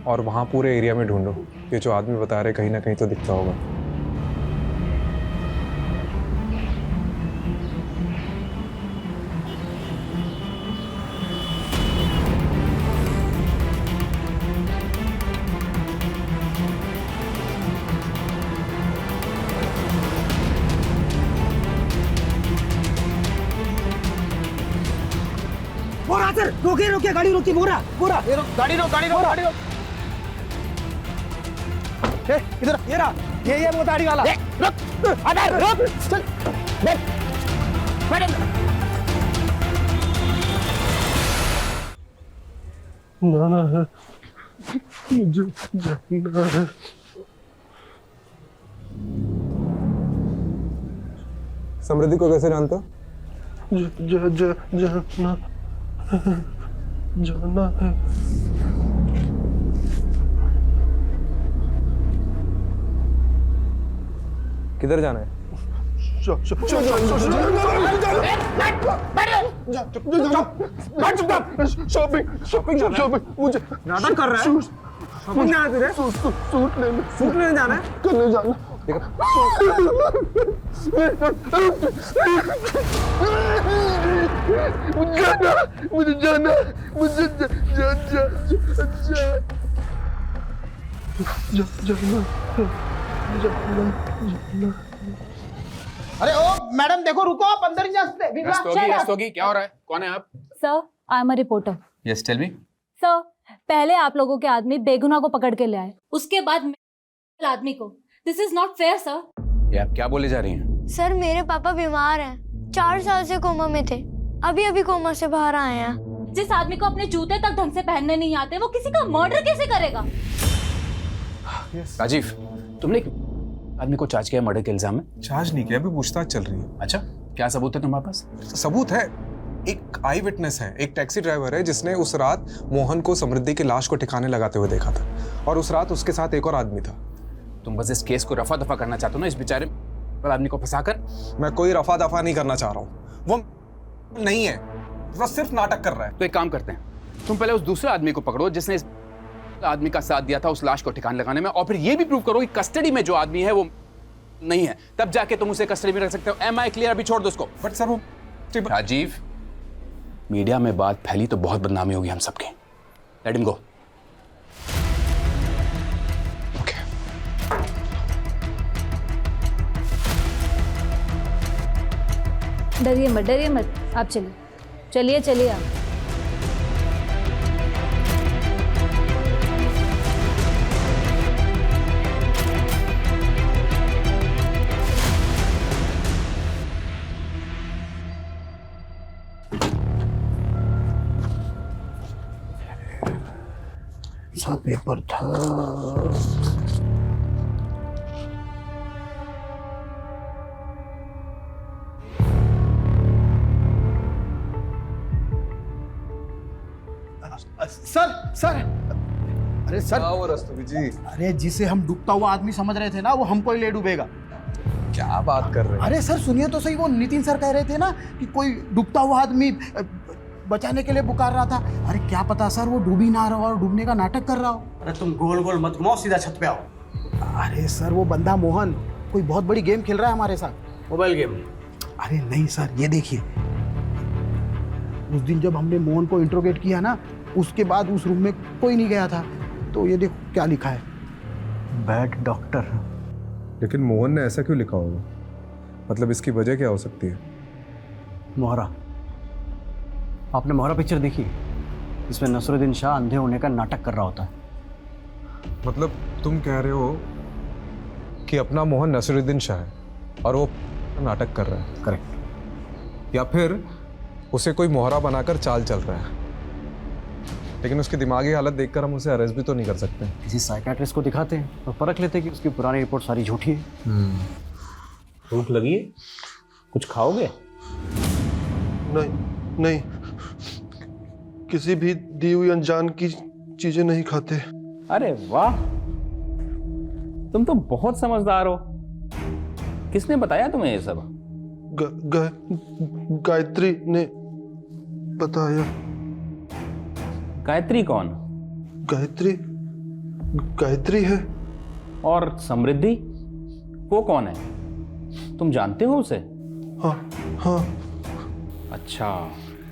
और वहाँ पूरे एरिया में ढूंढो। ये जो आदमी बता रहे कहीं ना कहीं तो दिखता होगा। बोरा सर, रोकिए गाड़ी रोकिए। बोरा गाड़ी रोक। इधर ये रहा, ये वो गाड़ी वाला। रुक अबे रुक, चल बैठ जाना है, मुझे जाना है। समृद्धि को कैसे जानता? जाना है। किधर जाना है? शॉपिंग मुझे नाटक कर रहा है। शॉपिंग जाना तेरे? सूट लेने जाना है? करने जाना। मुझे जाना। अरे ओ मैडम देखो, रुको, आप अंदर ही जा सकते। रस्तोगी क्या हो रहा है? कौन है आप? Sir I am a reporter. Yes tell me. Sir पहले आप लोगों के आदमी बेगुनाह को पकड़ के ले आए, उसके बाद आदमी को। This is not fair sir. ये आप क्या बोले जा रही हैं? सर मेरे पापा बीमार हैं, 4 साल से कोमा में थे, अभी कोमा से बाहर आए हैं। जिस आदमी को अपने जूते तक ढंग से पहनने नहीं आते, वो किसी का मर्डर कैसे करेगा? राजीव, तुमने एक आदमी को चार्ज किया मर्डर के इल्जाम में? चार्ज नहीं किया, अभी पूछताछ चल रही है। अच्छा, क्या सबूत है तुम्हारे पास? सबूत है, एक आई विटनेस है, एक टैक्सी ड्राइवर है जिसने उस रात मोहन को समृद्धि की लाश को ठिकाने लगाते हुए देखा था, और उस रात उसके साथ एक और आदमी था। तुम बस इस केस को रफा दफा करना चाहते हो ना, इस बेचारे आदमी को फंसाकर? मैं कोई रफा दफा नहीं करना चाह रहा हूँ, वो नहीं है, बस सिर्फ नाटक कर रहा है। तो एक काम करते हैं, तुम पहले उस दूसरे आदमी को पकड़ो जिसने इस आदमी का साथ दिया था उस लाश को ठिकाने लगाने में, और फिर ये भी प्रूव करो कि कस्टडी में जो आदमी है वो नहीं है, तब जाके तुम उसे कस्टडी में रख सकते हो। Am I clear? अभी छोड़ दो उसको। बट सर वो राजीव, मीडिया में बात फैली तो बहुत बदनामी होगी हम सबके। Let him go. डरिए मत, आप चलिए आप। सा पेपर था। सर अरे सर, रस्तोगी जी, अरे जिसे हम डूबता हुआ आदमी समझ रहे थे ना, वो हमको ही ले डूबेगा। क्या बात कर रहे हैं? अरे सर सुनिए तो सही, वो नितिन सर कह रहे थे ना कि कोई डूबता हुआ आदमी बचाने के लिए पुकार रहा था। अरे क्या पता सर वो डूबी ना रहा और डूबने का नाटक कर रहा हो। अरे तुम गोल गोल मत घुमाओ, सीधा छत पे आओ। अरे सर वो बंदा मोहन कोई बहुत बड़ी गेम खेल रहा है हमारे साथ। Mobile game? अरे नहीं सर, ये देखिए, उस दिन जब हमने मोहन को इंट्रोगेट किया ना, उसके बाद उस रूम में कोई नहीं गया था। तो ये देखो क्या लिखा है, बैड डॉक्टर। लेकिन मोहन ने ऐसा क्यों लिखा होगा? मतलब इसकी वजह क्या हो सकती है? मोहरा, आपने मोहरा पिक्चर देखी? इसमें नसरुद्दीन शाह अंधे होने का नाटक कर रहा होता है। मतलब तुम कह रहे हो कि अपना मोहन नसरुद्दीन शाह है और वो नाटक कर रहा है? करेक्ट। या फिर उसे कोई मोहरा बनाकर चाल चल रहा है, लेकिन उसकी दिमागी हालत देखकर हम उसे अरेस्ट भी तो नहीं कर सकते। किसी साइकियाट्रिस्ट को दिखाते हैं और परख लेते हैं कि उसकी पुरानी रिपोर्ट सारी झूठी है। भूख लगी है? कुछ खाओगे? नहीं, किसी भी दी हुई अनजान की चीजें नहीं खाते। अरे वाह, तुम तो बहुत समझदार हो। किसने बताया तुम्हें ये सब? गायत्री ने बताया। गायत्री कौन? गायत्री है। और समृद्धि, वो कौन है? तुम जानते हो उसे? हाँ। अच्छा,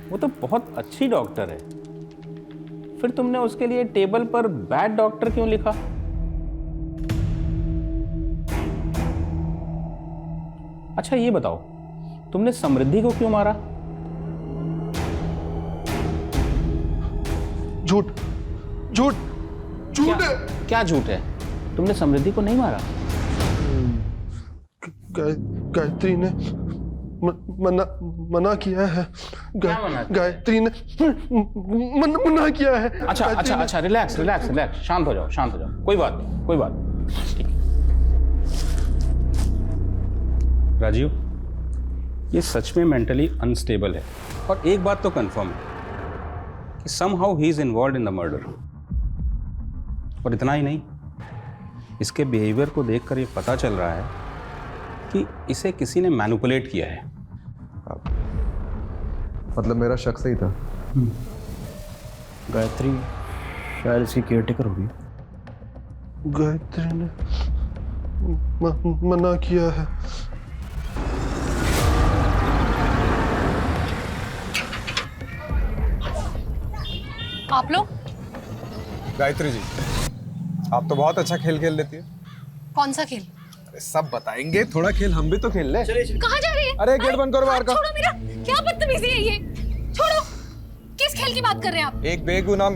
वो तो बहुत अच्छी डॉक्टर है। फिर तुमने उसके लिए टेबल पर बैड डॉक्टर क्यों लिखा? अच्छा ये बताओ, तुमने समृद्धि को क्यों मारा? झूठ क्या झूठ है? तुमने समृद्धि को नहीं मारा? गायत्री ने मना किया है। गायत्री ने मना किया है। अच्छा, रिलैक्स, शांत हो जाओ। कोई बात नहीं। ठीक है राजीव, ये सच में मेंटली अनस्टेबल है। और एक बात तो कंफर्म है कि somehow he is involved in the murder. और इतना ही नहीं, इसके बिहेवियर को देखकर ये पता चल रहा है कि इसे किसी ने मैनिपुलेट किया है। मतलब मेरा शक सही था। गायत्री शायद इसकी केयरटेकर होगी। गायत्री ने मना किया है। आप लोग? गायत्री जी, आप तो बहुत अच्छा खेल खेल लेती है। कौन सा खेल? अरे सब बताएंगे, थोड़ा खेल हम भी तो खेल ले। कहाँ जा रही है? अरे गेट बंद करो बाहर का। छोड़ो मेरा, क्या बदतमीजी है ये? छोड़ो। किस खेल की बात कर रहे हैं आप? एक बेगुनाह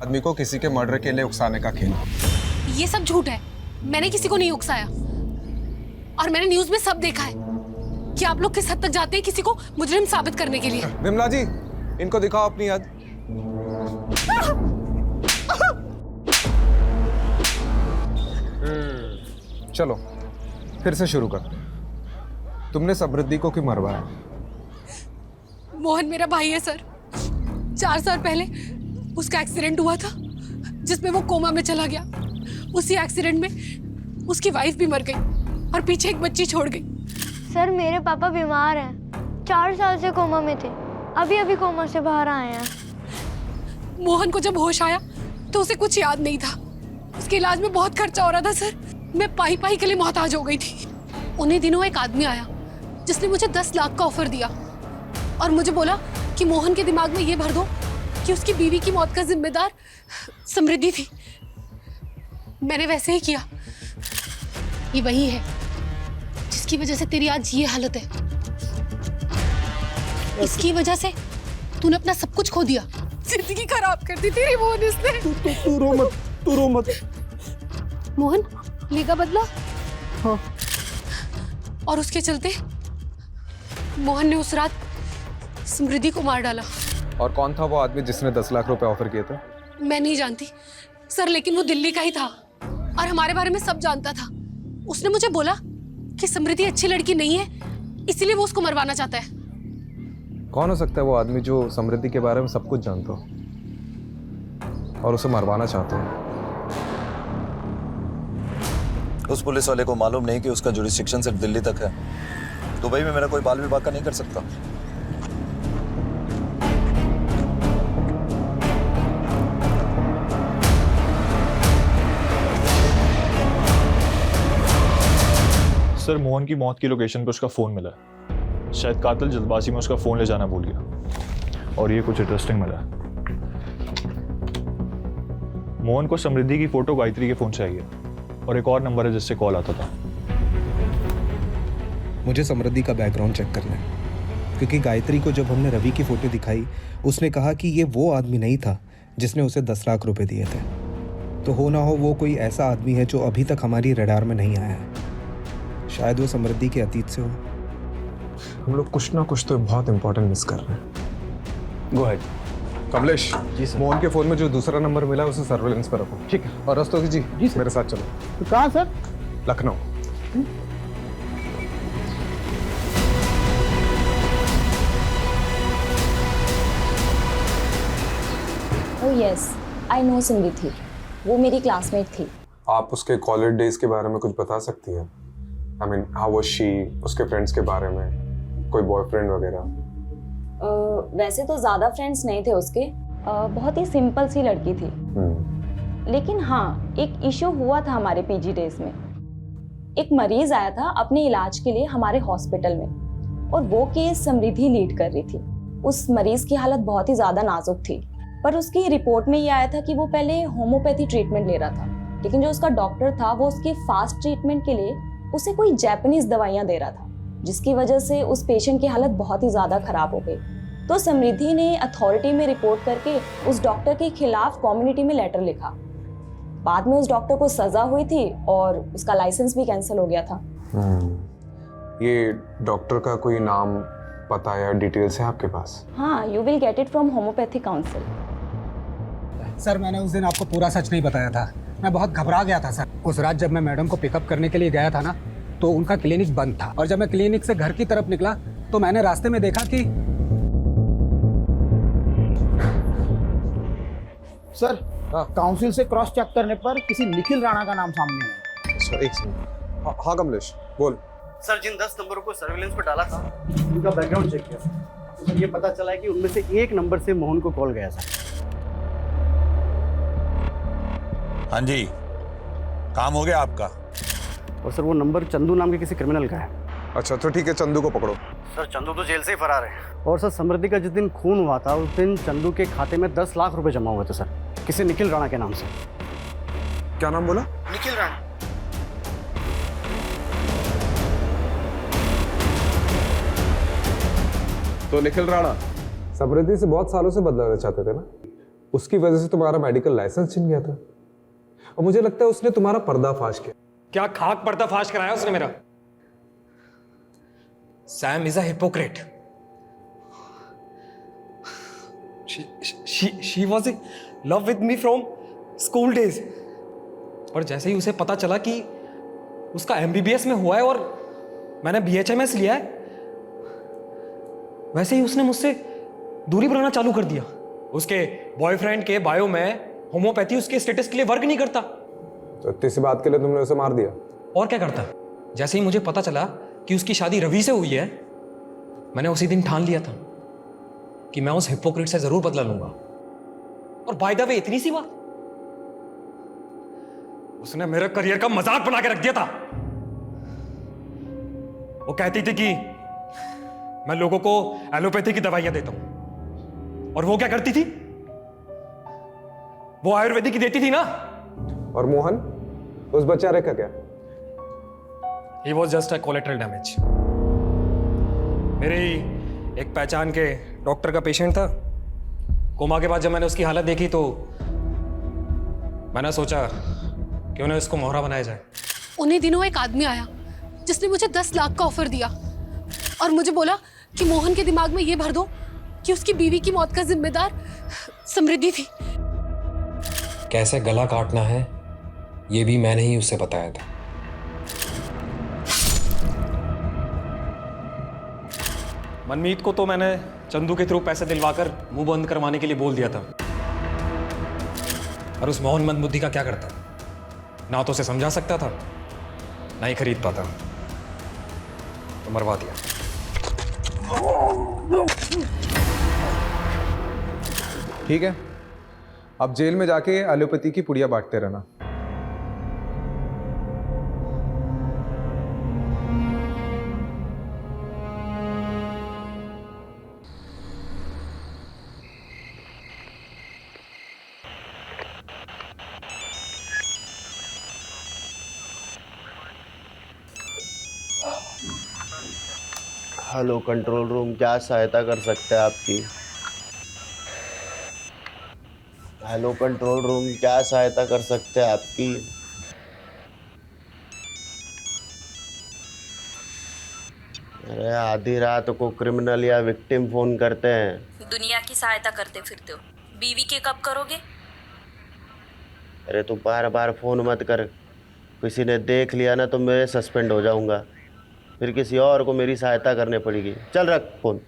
आदमी को किसी के मर्डर के लिए उकसाने का खेल। ये सब झूठ है। मैंने किसी को नहीं उकसाया। और मैंने न्यूज में सब देखा है कि आप लोग किस हद तक जाते हैं किसी को मुजरिम साबित करने के लिए। विमला जी, इनको दिखाओ अपनी याद। चलो फिर से शुरू कर। तुमने समृद्धि को क्यों मरवाया? मोहन मेरा भाई है सर। 4 साल पहले उसका एक्सीडेंट हुआ था जिसमें वो कोमा में चला गया। उसी एक्सीडेंट में उसकी वाइफ भी मर गई और पीछे एक बच्ची छोड़ गई। सर मेरे पापा बीमार हैं, 4 साल से कोमा में थे, अभी कोमा से बाहर आए हैं। मोहन को जब होश आया तो उसे कुछ याद नहीं था। उसके इलाज में बहुत खर्चा हो रहा था सर। मैं पाई के लिए मोहताज हो गई थी। उन्हीं दिनों एक आदमी आया जिसने मुझे 10 लाख का ऑफर दिया और मुझे बोला कि मोहन के दिमाग में ये भर दो कि उसकी बीवी की मौत का जिम्मेदार समृद्धि थी। मैंने वैसे ही किया। ये वही है जिसकी वजह से तेरी आज ये हालत है। इसकी वजह से तूने अपना सब कुछ खो दिया। जिंदगी खराब कर दी तेरी मोहन इसने। तू रो मत। मोहन लेगा बदला? हाँ। और उसके चलते मोहन ने उस रात समृद्धि को मार डाला। और कौन था वो आदमी जिसने 10 लाख रुपए ऑफर किए थे? मैं नहीं जानती सर, लेकिन वो दिल्ली का ही था और हमारे बारे में सब जानता था। उसने मुझे बोला कि समृद्धि अच्छी लड़की नहीं है, इसीलिए वो उसको मरवाना चाहता है। कौन हो सकता है वो आदमी जो समृद्धि के बारे में सब कुछ जानता हो और उसे मरवाना चाहता हो? उस पुलिस वाले को मालूम नहीं कि उसका जुरिस्डिक्शन सिर्फ दिल्ली तक है। दुबई में मेरा कोई बाल विभाग का नहीं कर सकता। सर मोहन की मौत की लोकेशन पे उसका फ़ोन मिला है। शायद कातिल जल्दबाजी में उसका फ़ोन ले जाना भूल गया। और ये कुछ इंटरेस्टिंग मिला है। मोहन को समृद्धि की फ़ोटो गायत्री के फ़ोन चाहिए और एक और नंबर है जिससे कॉल आता था। मुझे समृद्धि का बैकग्राउंड चेक करना है, क्योंकि गायत्री को जब हमने रवि की फ़ोटो दिखाई उसने कहा कि ये वो आदमी नहीं था जिसने उसे 10 लाख रुपए दिए थे। तो हो ना हो वो कोई ऐसा आदमी है जो अभी तक हमारी रडार में नहीं आया है। शायद वो समृद्धि के अतीत से हो। हम लोग कुछ ना कुछ तो बहुत इंपॉर्टेंट मिस कर रहे हैं। Go ahead. Kamlesh ji sir, Mohan के फोन में जो दूसरा नंबर मिला है उसे सर्वेलेंस पर रखो। ठीक है। और रस्तोगी जी मेरे साथ चलो। तो कहाँ sir? Lucknow. Oh yes, I know Samriddhi. वो मेरी क्लासमेट थी। आप उसके कॉलेज डेज के बारे में कुछ बता सकती हैं? I mean how was she, उसके फ्रेंड्स के बारे में, कोई बॉयफ्रेंड वगैरह? वैसे तो ज़्यादा फ्रेंड्स नहीं थे उसके। बहुत ही सिंपल सी लड़की थी। लेकिन हाँ, एक इशू हुआ था हमारे पीजी डेज में। एक मरीज आया था अपने इलाज के लिए हमारे हॉस्पिटल में, और वो केस समृद्धि लीड कर रही थी। उस मरीज की हालत बहुत ही ज़्यादा नाजुक थी, पर उसकी रिपोर्ट में ये आया था कि वो पहले होम्योपैथी ट्रीटमेंट ले रहा था, लेकिन जो उसका डॉक्टर था वो उसके फास्ट ट्रीटमेंट के लिए उसे कोई जापानीज दवाइयाँ दे रहा था, जिसकी वजह से उस पेशेंट की हालत बहुत ही ज़्यादा खराब हो गई। तो समृद्धि ने अथॉरिटी में रिपोर्ट करके उस डॉक्टर के खिलाफ कम्युनिटी में लेटर लिखा। बाद में उस डॉक्टर को सजा हुई थी और उसका लाइसेंस भी कैंसिल हो गया था। ये डॉक्टर का कोई नाम, पता या डिटेल्स है आपके पास? हाँ, you will get it from homeopathy council. Sir, मैंने उस दिन आपको पूरा सच नहीं बताया था। मैं बहुत घबरा गया था सर। उस रात जब मैं मैडम को पिकअप करने के लिए गया था ना, तो उनका क्लिनिक बंद था, और जब मैं क्लिनिक से घर की तरफ निकला तो मैंने रास्ते में देखा कि सर काउंसिल से क्रॉस चेक करने पर किसी निखिल राणा का नाम सामने आया। सर एक सेकंड। हाँ कमलेश बोल। सर, जिन 10 नंबरों को सर्विलेंस पर डाला था उनका बैकग्राउंड चेक किया तो सर ये पता चला है कि उनमें से एक नंबर से मोहन को कॉल गया था। हाँ जी, काम हो गया आपका? और सर वो नंबर चंदू नाम के किसी क्रिमिनल का है। अच्छा तो ठीक है, चंदू को पकड़ो। सर चंदू तो जेल से ही फरार है। और सर समृद्धि का जिस दिन खून हुआ था उस दिन चंदू के खाते में 10 लाख रुपए जमा हुए थे सर, किसी निखिल राणा के नाम से। क्या नाम बोला? निखिल राणा। तो निखिल राणा समृद्धि से बहुत सालों से बदलाना चाहते थे ना, उसकी वजह से तुम्हारा मेडिकल लाइसेंस छिन गया था, और मुझे लगता है उसने तुम्हारा पर्दाफाश किया। क्या खाक पर्दाफाश कराया उसने मेरा? Sam is a hypocrite. She was in love with me from school days, और जैसे ही उसे पता चला कि उसका MBBS में हुआ है और मैंने BHMS लिया है, वैसे ही उसने मुझसे दूरी बनाना चालू कर दिया। उसके बॉयफ्रेंड के बायो में होम्योपैथी उसके स्टेटस के लिए वर्क नहीं करता। तो इतनी सी बात के लिए तुमने उसे मार दिया? और क्या करता? जैसे ही मुझे पता चला कि उसकी शादी रवि से हुई है, मैंने उसी दिन ठान लिया था कि मैं उस हिपोक्रेट से जरूर बदला लूंगा। और बाय द वे, इतनी सी बात, उसने मेरे करियर का मजाक बना के रख दिया था। वो कहती थी कि मैं लोगों को एलोपैथी की दवाइयां देता हूं, और वो क्या करती थी? वो आयुर्वेदिक की देती थी ना। और मोहन, उस बेचारे का क्या? He was just a collateral damage. मेरे ही एक पहचान के डॉक्टर का पेशेंट था। कोमा के बाद जब मैंने उसकी हालत देखी तो मैंने सोचा क्यों ना इसको मोहरा बनाया जाए। उन्हीं दिनों एक आदमी आया जिसने मुझे 10 लाख का ऑफर दिया और मुझे बोला कि मोहन के दिमाग में ये भर दो कि उसकी बीवी की मौत का जिम्मेदार समृद्धि थी। कैसे गला काटना है ये भी मैंने ही उसे बताया था। मनमीत को तो मैंने चंदू के थ्रू पैसे दिलवाकर मुंह बंद करवाने के लिए बोल दिया था, और उस मोहन मंदबुद्धि का क्या करता? ना तो उसे समझा सकता था, ना ही खरीद पाता, तो मरवा दिया। ठीक है, अब जेल में जाके एलोपैथी की पुड़िया बांटते रहना। हेलो कंट्रोल रूम, क्या सहायता कर सकते हैं आपकी? हेलो कंट्रोल रूम, क्या सहायता कर सकते हैं आपकी? अरे आधी रात को क्रिमिनल या विक्टिम फोन करते हैं। दुनिया की सहायता करते फिरते हो, बीवी के कब करोगे? अरे तू बार बार फोन मत कर, किसी ने देख लिया ना तो मैं सस्पेंड हो जाऊंगा, फिर किसी और को मेरी सहायता करनी पड़ेगी। चल रख फोन।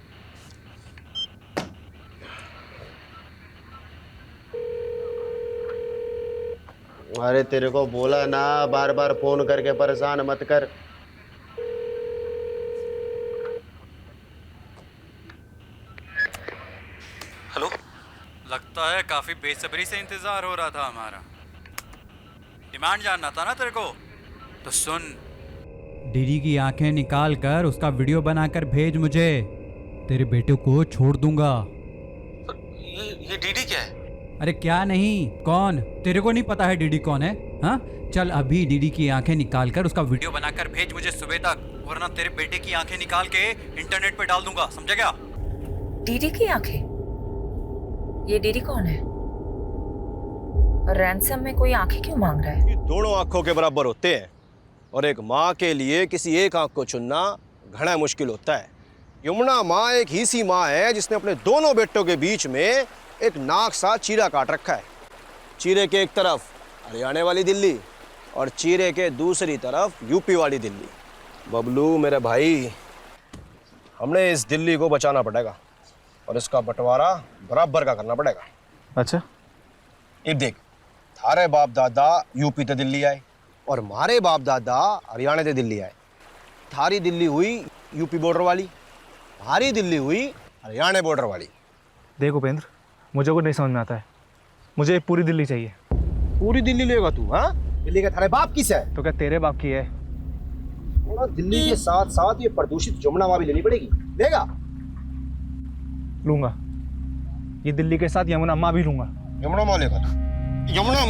अरे तेरे को बोला ना, बार बार फोन करके परेशान मत कर। हेलो। लगता है काफी बेसब्री से इंतजार हो रहा था हमारा। डिमांड जानना था ना तेरे को, तो सुन। डीडी की आंखें निकाल कर उसका वीडियो बनाकर भेज मुझे, तेरे बेटे को छोड़ दूंगा। ये डीडी क्या है? अरे क्या नहीं, कौन? तेरे को नहीं पता है डीडी कौन है? हाँ, चल अभी डीडी की आंखें निकाल कर उसका वीडियो बनाकर भेज मुझे सुबह तक, वरना तेरे बेटे की आंखें निकाल के इंटरनेट पे डाल दूंगा, समझा क्या? डीडी की आंखें? ये डीडी कौन है? और रैंसम में कोई आंखें क्यों मांग रहा है? दोनों आंखों के बराबर होते हैं, और एक माँ के लिए किसी एक आंख को चुनना घना मुश्किल होता है। यमुना माँ एक ही सी माँ है जिसने अपने दोनों बेटों के बीच में एक नाक सा चीरा काट रखा है। चीरे के एक तरफ हरियाणा वाली दिल्ली और चीरे के दूसरी तरफ यूपी वाली दिल्ली। बबलू मेरे भाई, हमने इस दिल्ली को बचाना पड़ेगा और इसका बंटवारा बराबर का करना पड़ेगा। अच्छा, एक देख, थारे बाप दादा यूपी ते दिल्ली आए और हमारे बाप दादा हरियाणा से दिल्ली आए। थारी दिल्ली हुई यूपी बॉर्डर वाली, हमारी दिल्ली हुई हरियाणा बॉर्डर वाली। देख उपेंद्र, मुझे कुछ नहीं समझ में आता है, मुझे पूरी दिल्ली चाहिए। पूरी दिल्ली लेगा तू? हाँ, दिल्ली का थारे बाप किस है? तो क्या तेरे बाप की है? और दिल्ली के साथ साथ ये प्रदूषित जमुना माँ भी लेनी पड़ेगी। लेगा? लूंगा, ये दिल्ली के साथ यमुना माँ भी लूंगा। यमुना माँ लेगा तू? यमुना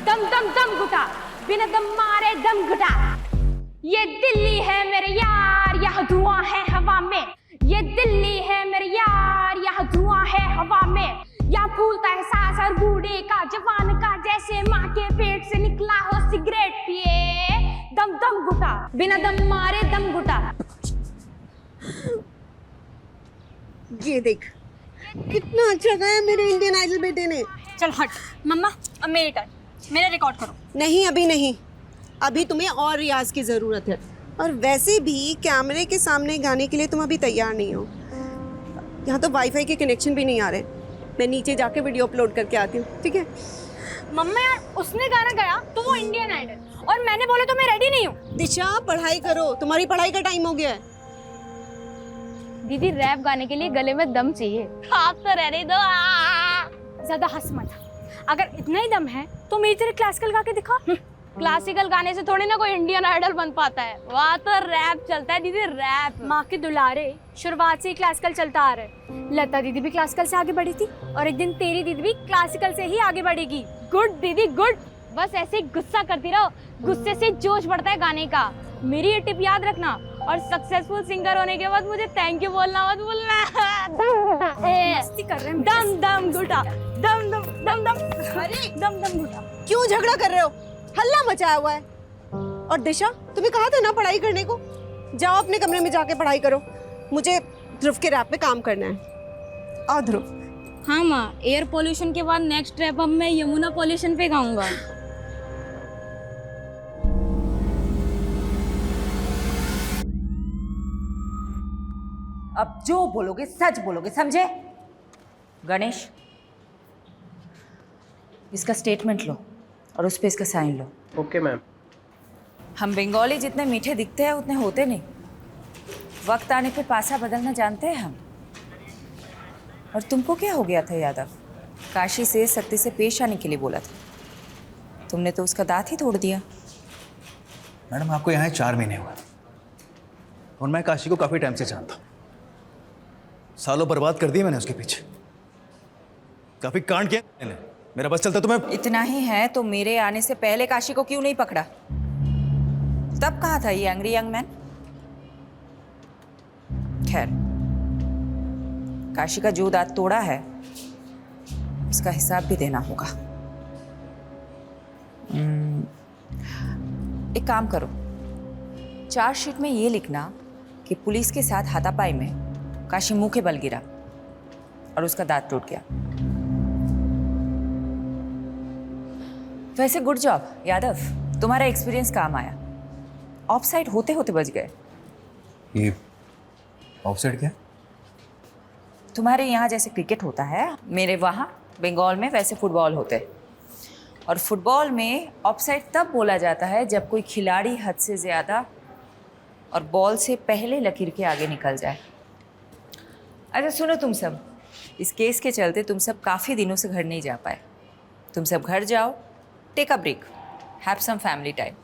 दम दम दम घुटा, बिना दम मारे दम घुटा। ये दिल्ली है मेरे यार, यहाँ धुआं है हवा में। ये दिल्ली है मेरे यार, यहाँ धुआं है हवा में। यहाँ फूलता है सांस हर बूढ़े का, जवान का, जैसे माँ के पेट से निकला हो सिगरेट पिए। दम दम घुटा, बिना दम मारे दम घुटा। ये देख, कितना अच्छा गाया मेरे इंडियन आइडल बेटे ने। चल हट मम्मा, अब मेरी टर्न, मेरा रिकॉर्ड करो। नहीं अभी नहीं, अभी तुम्हें और रियाज की ज़रूरत है। और वैसे भी कैमरे के सामने गाने के लिए तुम अभी तैयार नहीं हो। यहाँ तो वाईफाई के कनेक्शन भी नहीं आ रहे। मैं नीचे जाके वीडियो अपलोड करके आती हूँ, ठीक है? मम्मा यार, उसने गाना गाया तो वो इंडियन आइडल, और मैंने बोला तो मैं रेडी नहीं हूँ। दिशा पढ़ाई करो, तुम्हारी पढ़ाई का टाइम हो गया है। दीदी रैप गाने के लिए गले में दम चाहिए। आप तो रहने दो, ज्यादा हंस मत। अगर इतना ही दम है तो मेरी तरह क्लासिकल गा के दिखा। क्लासिकल गाने से थोड़ी ना कोई इंडियन आइडल बन पाता है, वहाँ तो रैप चलता है दीदी, रैप। माँ के दुलारे, शुरुआत से ही क्लासिकल चलता आ रहा है। लता दीदी भी क्लासिकल से आगे बढ़ी थी, और एक दिन तेरी दीदी भी क्लासिकल से ही आगे बढ़ेगी। गुड दीदी गुड, बस ऐसे ही गुस्सा करती रहो, गुस्से से जोश बढ़ता है गाने का। मेरी ये टिप याद रखना, और सक्सेसफुल सिंगर होने के बाद मुझे थैंक यू बोलना मत भूलना। मस्ती कर रहे हैं। दम दम घुटा, दम दम दम दम, अरे दम दम घुटा। क्यों झगड़ा कर रहे हो? हल्ला मचाया हुआ है। और दिशा, तुम्हें कहा था ना पढ़ाई करने को, जाओ अपने कमरे में जाके पढ़ाई करो। मुझे ध्रुव के रैप पे काम करना है। और ध्रुव। हाँ माँ, एयर पोल्यूशन के बाद नेक्स्ट रैप अब मैं यमुना पोल्यूशन पे गाऊंगा। अब जो बोलोगे सच बोलोगे, समझे? गणेश, इसका स्टेटमेंट लो और उस पे इसका साइन लो। Okay ma'am. हम बंगाली जितने मीठे दिखते हैं उतने होते नहीं। वक्त आने पे पासा बदलना जानते हैं हम। और तुमको क्या हो गया था यादव? काशी से सत्य से पेश आने के लिए बोला था, तुमने तो उसका दांत ही तोड़ दिया। मैडम, आपको यहाँ 4 महीने हुए और मैं काशी को काफ़ी टाइम से जानता हूँ। सालों बर्बाद कर दिए मैंने उसके पीछे, काफी कांड किया मैंने। मेरा बस चलता तो मैं इतना ही है तो मेरे आने से पहले काशी को क्यों नहीं पकड़ा? तब कहाँ था ये एंग्री यंग मैन? खैर, काशी का जो दांत तोड़ा है उसका हिसाब भी देना होगा। एक काम करो, चार्जशीट में ये लिखना कि पुलिस के साथ हाथापाई में काशी मुंह के बल गिरा और उसका दांत टूट गया। वैसे गुड जॉब यादव, तुम्हारा एक्सपीरियंस काम आया। ऑफसाइड होते होते बच गए। ये ऑफसाइड क्या? तुम्हारे यहाँ जैसे क्रिकेट होता है, मेरे वहाँ बंगाल में वैसे फुटबॉल होते हैं। और फुटबॉल में ऑफसाइड तब बोला जाता है जब कोई खिलाड़ी हद से ज़्यादा और बॉल से पहले लकीर के आगे निकल जाए। अच्छा सुनो तुम सब, इस केस के चलते तुम सब काफ़ी दिनों से घर नहीं जा पाए। तुम सब घर जाओ, take a break, have some family time.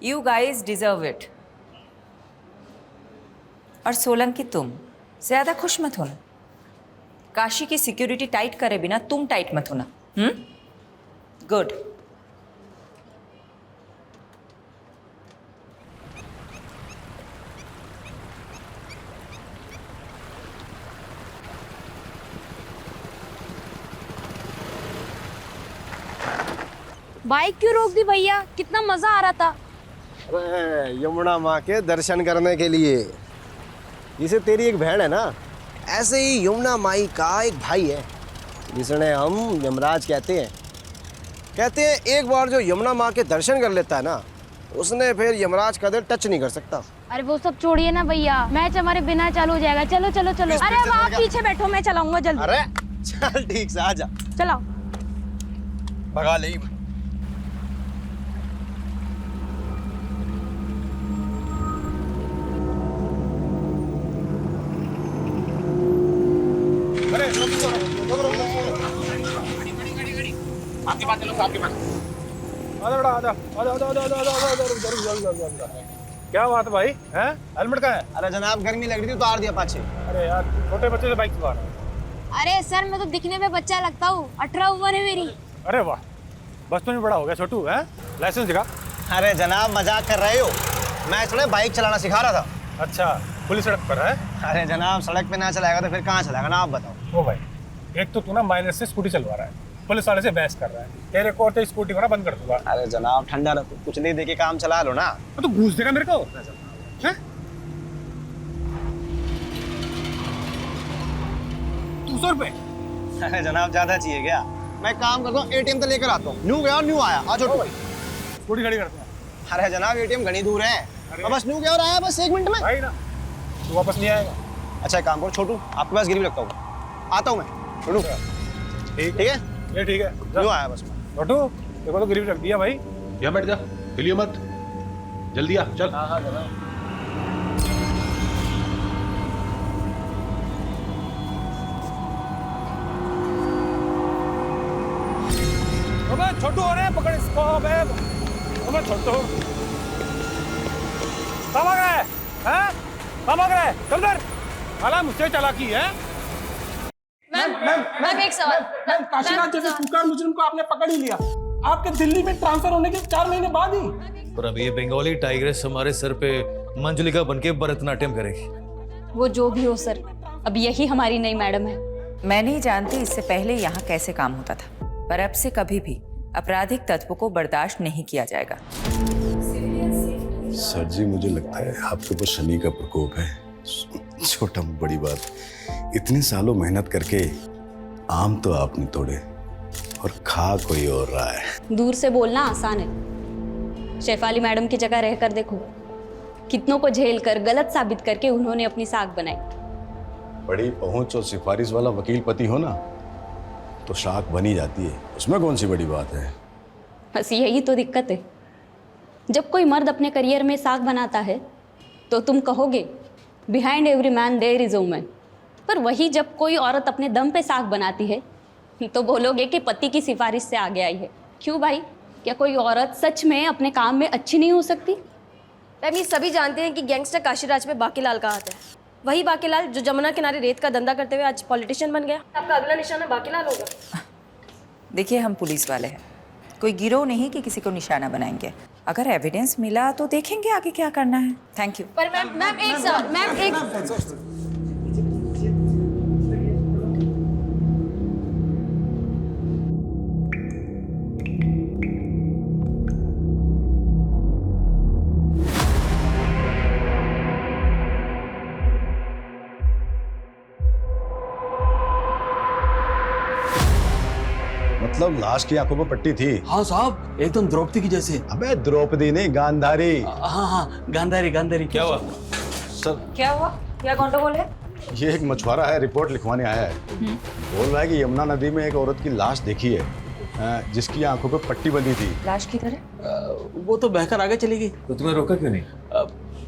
You guys deserve it. और सोलंकी, तुम ज़्यादा खुश मत होना। काशी की सिक्योरिटी टाइट करे बिना तुम टाइट मत होना। गुड। बाइक क्यों रोक दी भैया? कितना मजा आ रहा था। अरे यमुना माँ के दर्शन करने के लिए। जिसे तेरी एक बहन है ना, ऐसे ही यमुना माई का एक भाई है जिसने हम यमराज कहते हैं। कहते हैं एक बार जो यमुना माँ के दर्शन कर लेता है ना, उसने फिर यमराज का दिल टच नहीं कर सकता। अरे वो सब छोड़िए ना भैया, मैच हमारे बिना चालू हो जाएगा। चलो चलो चलो। अरे अब आप पीछे बैठो, मैं चलाऊंगा जल्दी। अरे चल ठीक से आजा। चलाओ। भगा ले। आपके पास चलो, आपके पास। आजा बेटा, आजा आजा आजा आजा आजा आजा आजा। क्या बात है भाई, हैं? हेलमेट कहाँ है? अरे जनाब गर्मी लग रही थी, उतार दिया पाछे। अरे यार, छोटे बच्चे से बाइक चला रहा है। अरे सर, मैं तो दिखने में बच्चा लगता हूँ, 18 उम्र है मेरी। अरे वाह, बचपन में बड़ा हो गया छोटू, है? लाइसेंस दिखा। अरे जनाब मजाक कर रहे हो, मैं थोड़ा बाइक चलाना सिखा रहा था। अच्छा, खुली सड़क पर है? अरे जनाब सड़क पे ना चलाएगा तो फिर कहाँ चलाएगा ना, आप बताओ। ओ भाई, एक तो तू ना माइनस से स्कूटी चलवा रहा है, पुलिस वाले से बहस कर रहा है। तेरे को तो स्कूटी को ना बंद कर दूंगा। अरे जनाब ठंडा रखो, कुछ नहीं दे के काम चला लो ना। तो घूस देगा मेरे को, हैं? 200 रुपए? अरे जनाब ज्यादा चाहिए क्या? मैं काम करता हूँ, एटीएम तो लेकर आता हूँ। न्यू गया और न्यू आया। आ जाओ। स्कूटी खड़ी करते हैं। अरे जनाब एटीएम घनी दूर है, बस न्यू गया और आया, बस 1 मिनट में। भाई ना, तू वापस नहीं आएगा। अच्छा एक काम करो छोटू, आपके पास गिरवी रखता हूँ, आता हूँ मैं। छोटू ठीक है? ये ठीक है, न्यू आया बस। छोटू देखो तो गिरवी रख दिया भाई। यहाँ बैठ जा, हिलियो मत, जल्दी आ, चल। हाँ हाँ जनाब। अबे छोटू, अरे पकड़ इसको। अबे छोटू, कहाँ भाग रहा है? हैं? कहाँ भाग रहा है? चल इधर। साला मुझसे चालाकी है। मैम एक सवाल। काशीनाथ जैसे कुख्यात मुजरिम को आपने पकड़ ही लिया, आपके दिल्ली में ट्रांसफर होने के 4 महीने बाद ही। पर अब ये बंगाली टाइग्रेस हमारे सर पे मंजुलिका बनके भरतनाट्यम करेगी। वो जो भी हो सर, अब यही हमारी नई मैडम है। मैं नहीं जानती इससे पहले यहाँ कैसे काम होता था, पर अब से कभी भी आपराधिक तत्व को बर्दाश्त नहीं किया जाएगा। सर जी मुझे लगता है आपके ऊपर शनि का प्रकोप है। छोटा बड़ी बात, इतने सालों मेहनत करके आम तो आपने तोड़े और खा कोई और रहा है। दूर से बोलना आसान है, शेफाली मैडम की जगह रहकर देखो, कितनों को झेल कर गलत साबित करके उन्होंने अपनी साख बनाई। बड़ी पहुंच और सिफारिश वाला वकील पति हो ना, तो शाख बनी जाती है, उसमें कौन सी बड़ी बात है। बस यही तो दिक्कत है, जब कोई मर्द अपने करियर में साख बनाता है तो तुम कहोगे behind every man there is a woman, पर वही जब कोई औरत अपने दम पे साख बनाती है तो बोलोगे कि पति की सिफारिश से आगे आई है। क्यों भाई, क्या कोई औरत सच में अपने काम में अच्छी नहीं हो सकती? मैम ये सभी जानते हैं कि गैंगस्टर काशीराज में बाकीलाल का हाथ है, वही बाकीलाल जो जमुना किनारे रेत का धंधा करते हुए आज पॉलिटिशियन बन गया। आपका अगला निशाना बाकीलाल होगा। देखिए हम पुलिस वाले हैं, कोई गिरोह नहीं कि किसी को निशाना बनाएंगे। अगर एविडेंस मिला तो देखेंगे आगे क्या करना है। Thank you. पर मैम एक मतलब लाश की आंखों पर पट्टी थी? हाँ साहब, एकदम द्रौपदी की जैसे। अबे द्रौपदी नहीं, गांधारी। हाँ, गांधारी गांधारी। क्या हुआ सर? क्या हुआ? क्या गंडगोल है? ये एक मछुआरा है, रिपोर्ट लिखवाने आया है। बोल रहा है कि यमुना नदी में एक औरत की लाश देखी है जिसकी आंखों पर पट्टी बंधी थी। लाश किधर है? वो तो बहकर आगे चली गई। तो तुम्हें रोका क्यों नहीं?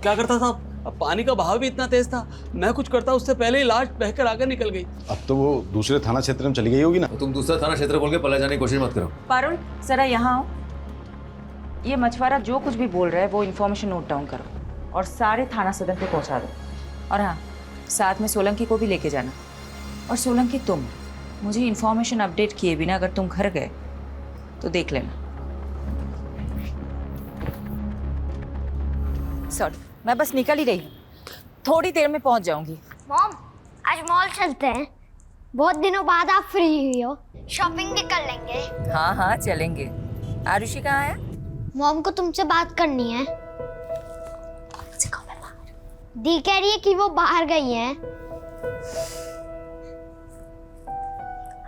क्या करता था? अब पानी का बहाव भी इतना तेज था, मैं कुछ करता उससे पहले ही लाश बहकर आगे निकल गई। अब तो वो दूसरे थाना क्षेत्र में चली गई होगी ना? तो तुम दूसरा थाना क्षेत्र बोल के पला जाने की कोशिश मत करो। पारुल जरा यहाँ आओ। ये मछुआरा जो कुछ भी बोल रहा है वो इन्फॉर्मेशन नोट डाउन करो और सारे थाना सदर पे पहुंचा दो। और हाँ, साथ में सोलंकी को भी लेके जाना। और सोलंकी तुम मुझे इन्फॉर्मेशन अपडेट किए बिना अगर तुम घर गए तो देख लेना। सॉरी, मैं बस निकल ही रही हूँ, थोड़ी देर में पहुंच जाऊंगी। मॉम, आज मॉल चलते हैं। बहुत दिनों बाद आप फ्री हुई हो, शॉपिंग भी कर लेंगे। हाँ हाँ चलेंगे। आरुषि कहाँ है? मॉम को तुमसे बात करनी है। दी कह रही है कि वो बाहर गई हैं।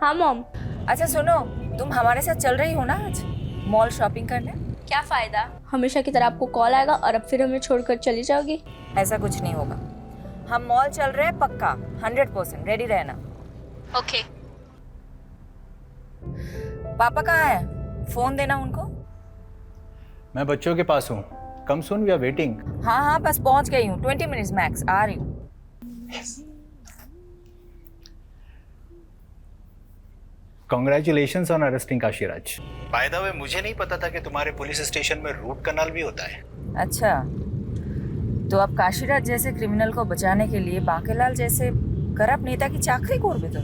हाँ मॉम। अच्छा सुनो, तुम हमारे साथ चल रही हो ना आज मॉल शॉपिंग करने? क्या फायदा, हमेशा की तरह आपको कॉल आएगा और अब फिर हमें छोड़कर चली जाओगी। ऐसा कुछ नहीं होगा, हम मॉल चल रहे हैं पक्का, 100%। रेडी रहना। ओके। पापा कहाँ है? फोन देना उनको। मैं बच्चों के पास हूँ। कम सून, वी आर वेटिंग। हाँ हाँ बस पहुंच गई हूँ, 20 मिनट्स मैक्स, आ रही हूँ। Congratulations on arresting Kashiraj. By the way, मुझे नहीं पता था कि तुम्हारे पुलिस स्टेशन में रूट कनाल भी होता है। अच्छा, तो अब काशीराज जैसे क्रिमिनल को बचाने के लिए बाकेलाल जैसे करप्ट नेता की चाकरी कोर भी तुम?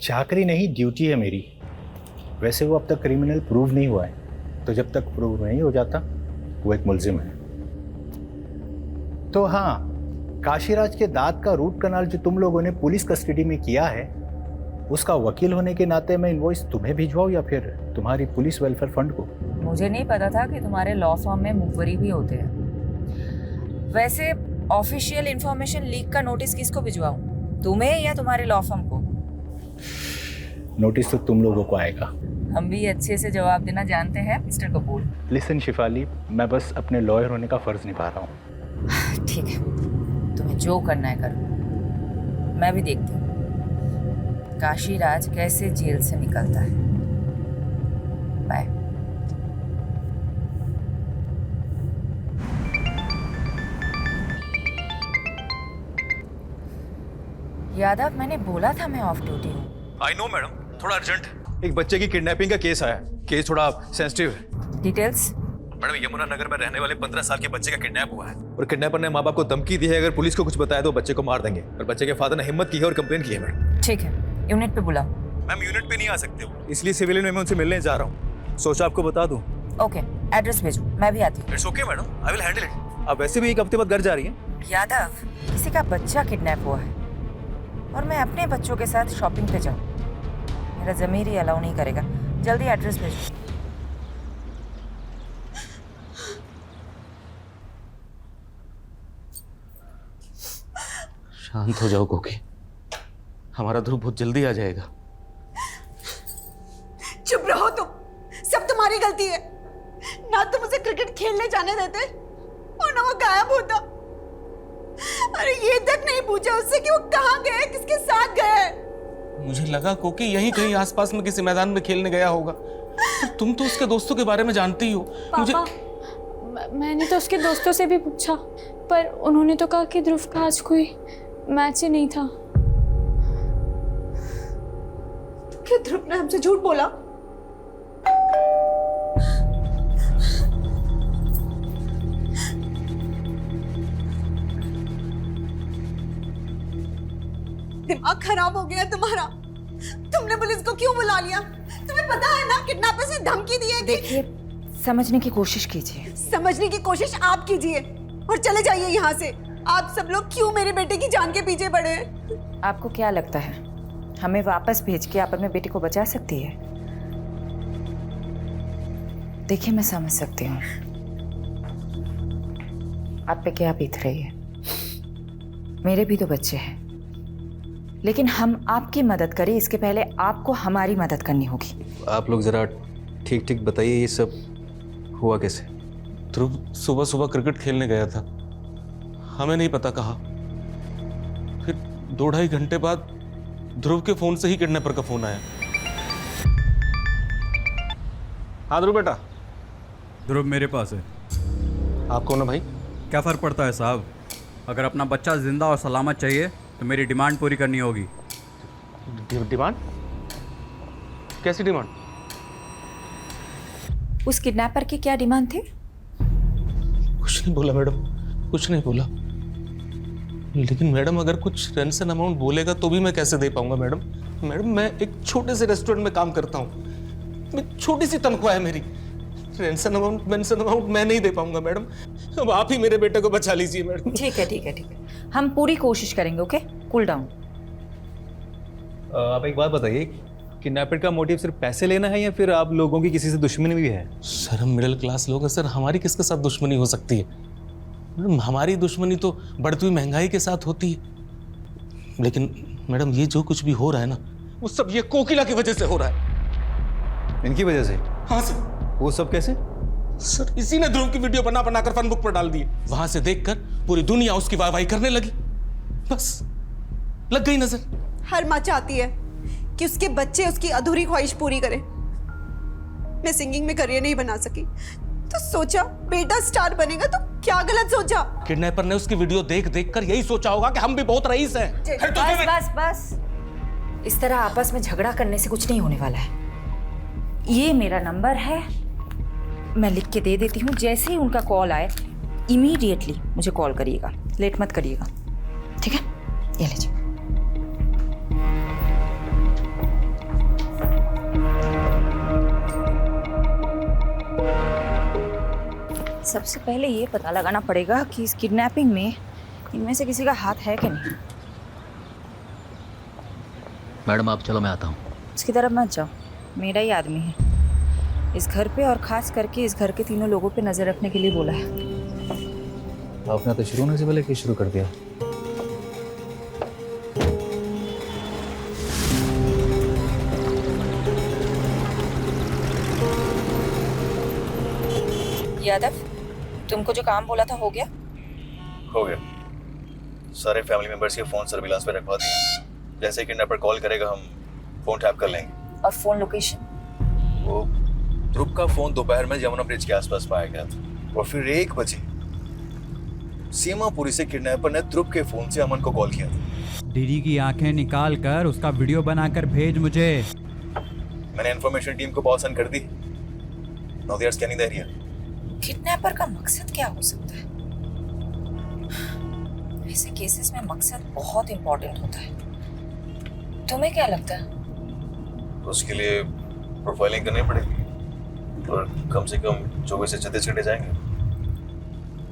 चाकरी नहीं, ड्यूटी है मेरी। वैसे वो अब तक क्रिमिनल प्रूव नहीं हुआ है, तो जब तक प्रूव नहीं हो जाता वो एक मुलजिम है। तो हाँ, काशीराज के दांत का रूट कनाल जो तुम लोगों ने पुलिस कस्टडी में किया है, उसका वकील होने के नाते मैं इनवॉइस तुम्हें भिजवाऊं या फिर तुम्हारी पुलिस वेलफेयर फंड को? मुझे नहीं पता था कि तुम्हारे लॉ फर्म में मुखबरी भी होते हैं। वैसे ऑफिशियल इंफॉर्मेशन लीक का नोटिस किसको भिजवाऊं, तुम्हें या तुम्हारे लॉ फर्म को? नोटिस तो तुम लोगों को आएगा। हम भी अच्छे से जवाब देना जानते हैं मिस्टर कपूर। लिसन शिफाली, मैं बस अपने लॉयर होने का फर्ज निभा रहा हूँ। ठीक है, तुम्हें जो करना है करो, मैं भी देखती हूँ काशीराज कैसे जेल से निकलता है। बाय। यादव, मैंने बोला था मैं ऑफ ड्यूटी हूँ। आई नो मैडम, थोड़ा अर्जेंट। एक बच्चे की किडनैपिंग का केस आया। केस थोड़ा सेंसिटिव है। डिटेल्स? मैडम, यमुना नगर में रहने वाले 15 साल के बच्चे का किडनैप हुआ है और किडनैपर ने माँ बाप को धमकी दी है अगर पुलिस को कुछ बताया तो बच्चे को मार देंगे। और बच्चे के फादर ने हिम्मत की है और कंप्लेन की है मैडम। ठीक है, यूनिट पे बुलाओ। मैम, यूनिट पे नहीं आ सकते हो, इसलिए सिविलियन में मैं उनसे मिलने जा रहा हूँ। सोचा आपको बता दूं। ओके, एड्रेस भेजो, मैं भी आती हूँ। It's okay madam, I will handle it. आप वैसे भी एक हफ्ते बाद घर जा रही हैं। यादव, किसी का बच्चा किडनैप हुआ है और मैं अपने बच्चों के साथ शॉपिंग पे जाऊँ, मेरा ज़मीर ही अलाउ नहीं करेगा। जल्दी एड्रेस भेजो। शांत हो जाओ कोकी, हमारा ध्रुव बहुत जल्दी आ जाएगा। चुप रहो तुम, सब तुम्हारी गलती है। ना तुम उसे क्रिकेट खेलने जाने देते और ना वो गायब होता। अरे ये तक नहीं पूछा उससे कि वो कहाँ गए, किसके साथ गए। मुझे लगा कोकी यहीं कहीं आसपास में किसी मैदान में खेलने गया होगा। पर तुम तो उसके दोस्तों के बारे में जानती ही हो। पापा, मैंने तो उसके दोस्तों से भी पूछा, पर उन्होंने तो कहा कि ध्रुव का आज कोई मैच ही नहीं था। क्या ध्रुव ने हमसे झूठ बोला? दिमाग खराब हो गया तुम्हारा। तुमने पुलिस को क्यों बुला लिया? तुम्हें पता है ना किडनैपर से धमकी दी है कि... देखिए, समझने की कोशिश कीजिए। समझने की कोशिश आप कीजिए और चले जाइए यहाँ से। आप सब लोग क्यों मेरे बेटे की जान के पीछे पड़े हैं? आपको क्या लगता है हमें वापस भेज के आप अपने बेटे को बचा सकती है? देखिए, मैं समझ सकती हूँ आप पे क्या बीत रही है। मेरे भी तो बच्चे हैं, लेकिन हम आपकी मदद करें इसके पहले आपको हमारी मदद करनी होगी। आप लोग जरा ठीक ठीक बताइए, ये सब हुआ कैसे? ध्रुव सुबह सुबह क्रिकेट खेलने गया था, हमें नहीं पता कहा। फिर 2-2.5 घंटे बाद ध्रुव के फोन से ही किडनैपर का फोन आया। हाँ ध्रुव बेटा। ध्रुव मेरे पास है। आप कौन है भाई? क्या फ़र्क पड़ता है साहब, अगर अपना बच्चा जिंदा और सलामत चाहिए तो मेरी डिमांड पूरी करनी होगी। डिमांड? कैसी डिमांड? उस किडनैपर की क्या डिमांड थी? कुछ नहीं बोला मैडम, कुछ नहीं बोला। लेकिन मैडम अगर कुछ रेंसन अमाउंट बोलेगा तो भी मैं कैसे दे पाऊंगा मैडम? मैडम मैं एक छोटे से रेस्टोरेंट में काम करता हूँ, छोटी सी तनख्वाह है मेरी। रेंसन अमाउंट मैं नहीं दे पाऊंगा मैडम। अब आप ही मेरे बेटे को बचा लीजिए मैडम। ठीक है, ठीक है, ठीक है, हम पूरी कोशिश करेंगे। Okay, cool down. आप एक बात बताइए, किडनैपर का मोटिव सिर्फ पैसे लेना है या फिर आप लोगों की किसी से दुश्मनी भी है? सर हम मिडिल क्लास लोग हैं सर, हमारी किसके साथ दुश्मनी हो सकती है? मैडम हमारी दुश्मनी तो बढ़ती हुई महंगाई के साथ होती है। लेकिन मैडम ये जो कुछ भी हो रहा है ना, वो सब ये कोकिला की वजह से हो रहा है। इनकी वजह से? हाँ सर। वो सब कैसे? सर इसी ने ध्रुव की वीडियो बना बनाकर फन बुक पर डाल दी। वहां से देखकर पूरी दुनिया उसकी वाहवाही करने लगी, बस लग गई नजर। हर माँ चाहती है कि उसके बच्चे उसकी अधूरी ख्वाहिश पूरी करें। मैं सिंगिंग में करियर नहीं बना सकी तो सोचा बेटा स्टार बनेगा, तो क्या गलत सोचा? किडनैपर ने उसकी वीडियो देख देख कर यही सोचा होगा कि हम भी बहुत रईस हैं। बस बस बस, इस तरह आपस में झगड़ा करने से कुछ नहीं होने वाला है। ये मेरा नंबर है, मैं लिख के दे देती हूँ। जैसे ही उनका कॉल आए इमीडिएटली मुझे कॉल करिएगा, लेट मत करिएगा, ठीक है? ये लीजिए। सबसे पहले ये पता लगाना पड़ेगा कि इस किडनैपिंग में इनमें से किसी का हाथ है कि नहीं। मैडम आप चलो, मैं आता हूँ। उसकी तरफ मत जाओ, मेरा ही आदमी है। इस घर पे और खास करके इस घर के तीनों लोगों पे नजर रखने के लिए बोला है। आपने तो शुरू होने से पहले क्या शुरू कर दिया? यादव, तुमको जो काम बोला था हो गया? हो गया। सारे फैमिली मेंबर्स के फोन सर्विलांस पे रखवा दिए। जैसे ही किडनैपर कॉल करेगा हम फोन टैप कर लेंगे। और फोन लोकेशन? वो ध्रुव का फोन दोपहर में यमुना ब्रिज के आसपास पाया गया था और फिर 1 बजे सीमापुरी से किडनैपर ने ध्रुव के फोन से अमन को कॉल किया था। डीडी की आंखें निकाल कर उसका वीडियो बनाकर भेज मुझे। मैंने इंफॉर्मेशन टीम को कॉल सेंड कर दी। Now they are scanning the area. Kidnapper का मकसद क्या हो सकता है? ऐसे केसेस में मकसद बहुत इंपॉर्टेंट होता है। तुम्हें क्या लगता है? उसके लिए प्रोफाइलिंग करनी पड़ेगी और कम से कम 24 से 36 घंटे जाएंगे।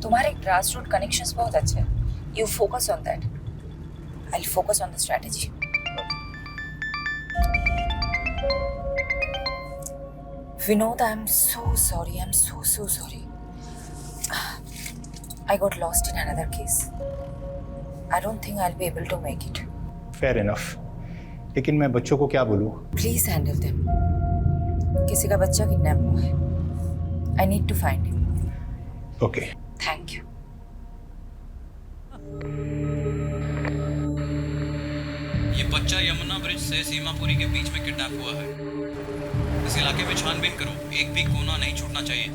तुम्हारे ग्रास रूट कनेक्शंस बहुत अच्छे हैं। You focus on that. I will focus on the strategy. Vinod, I'm so sorry. I'm so sorry. I got lost in another case. I don't think I'll be able to make it. Fair enough. लेकिन मैं बच्चों को क्या बोलूँ? Please handle them. किसी का बच्चा kidnap हुआ है। I need to find him. Okay. Thank you. ये बच्चा यमुना ब्रिज से सीमापुरी के बीच में किडनैप हुआ है। इस इलाके में छानबीन करो, एक भी कोना नहीं छूटना चाहिए।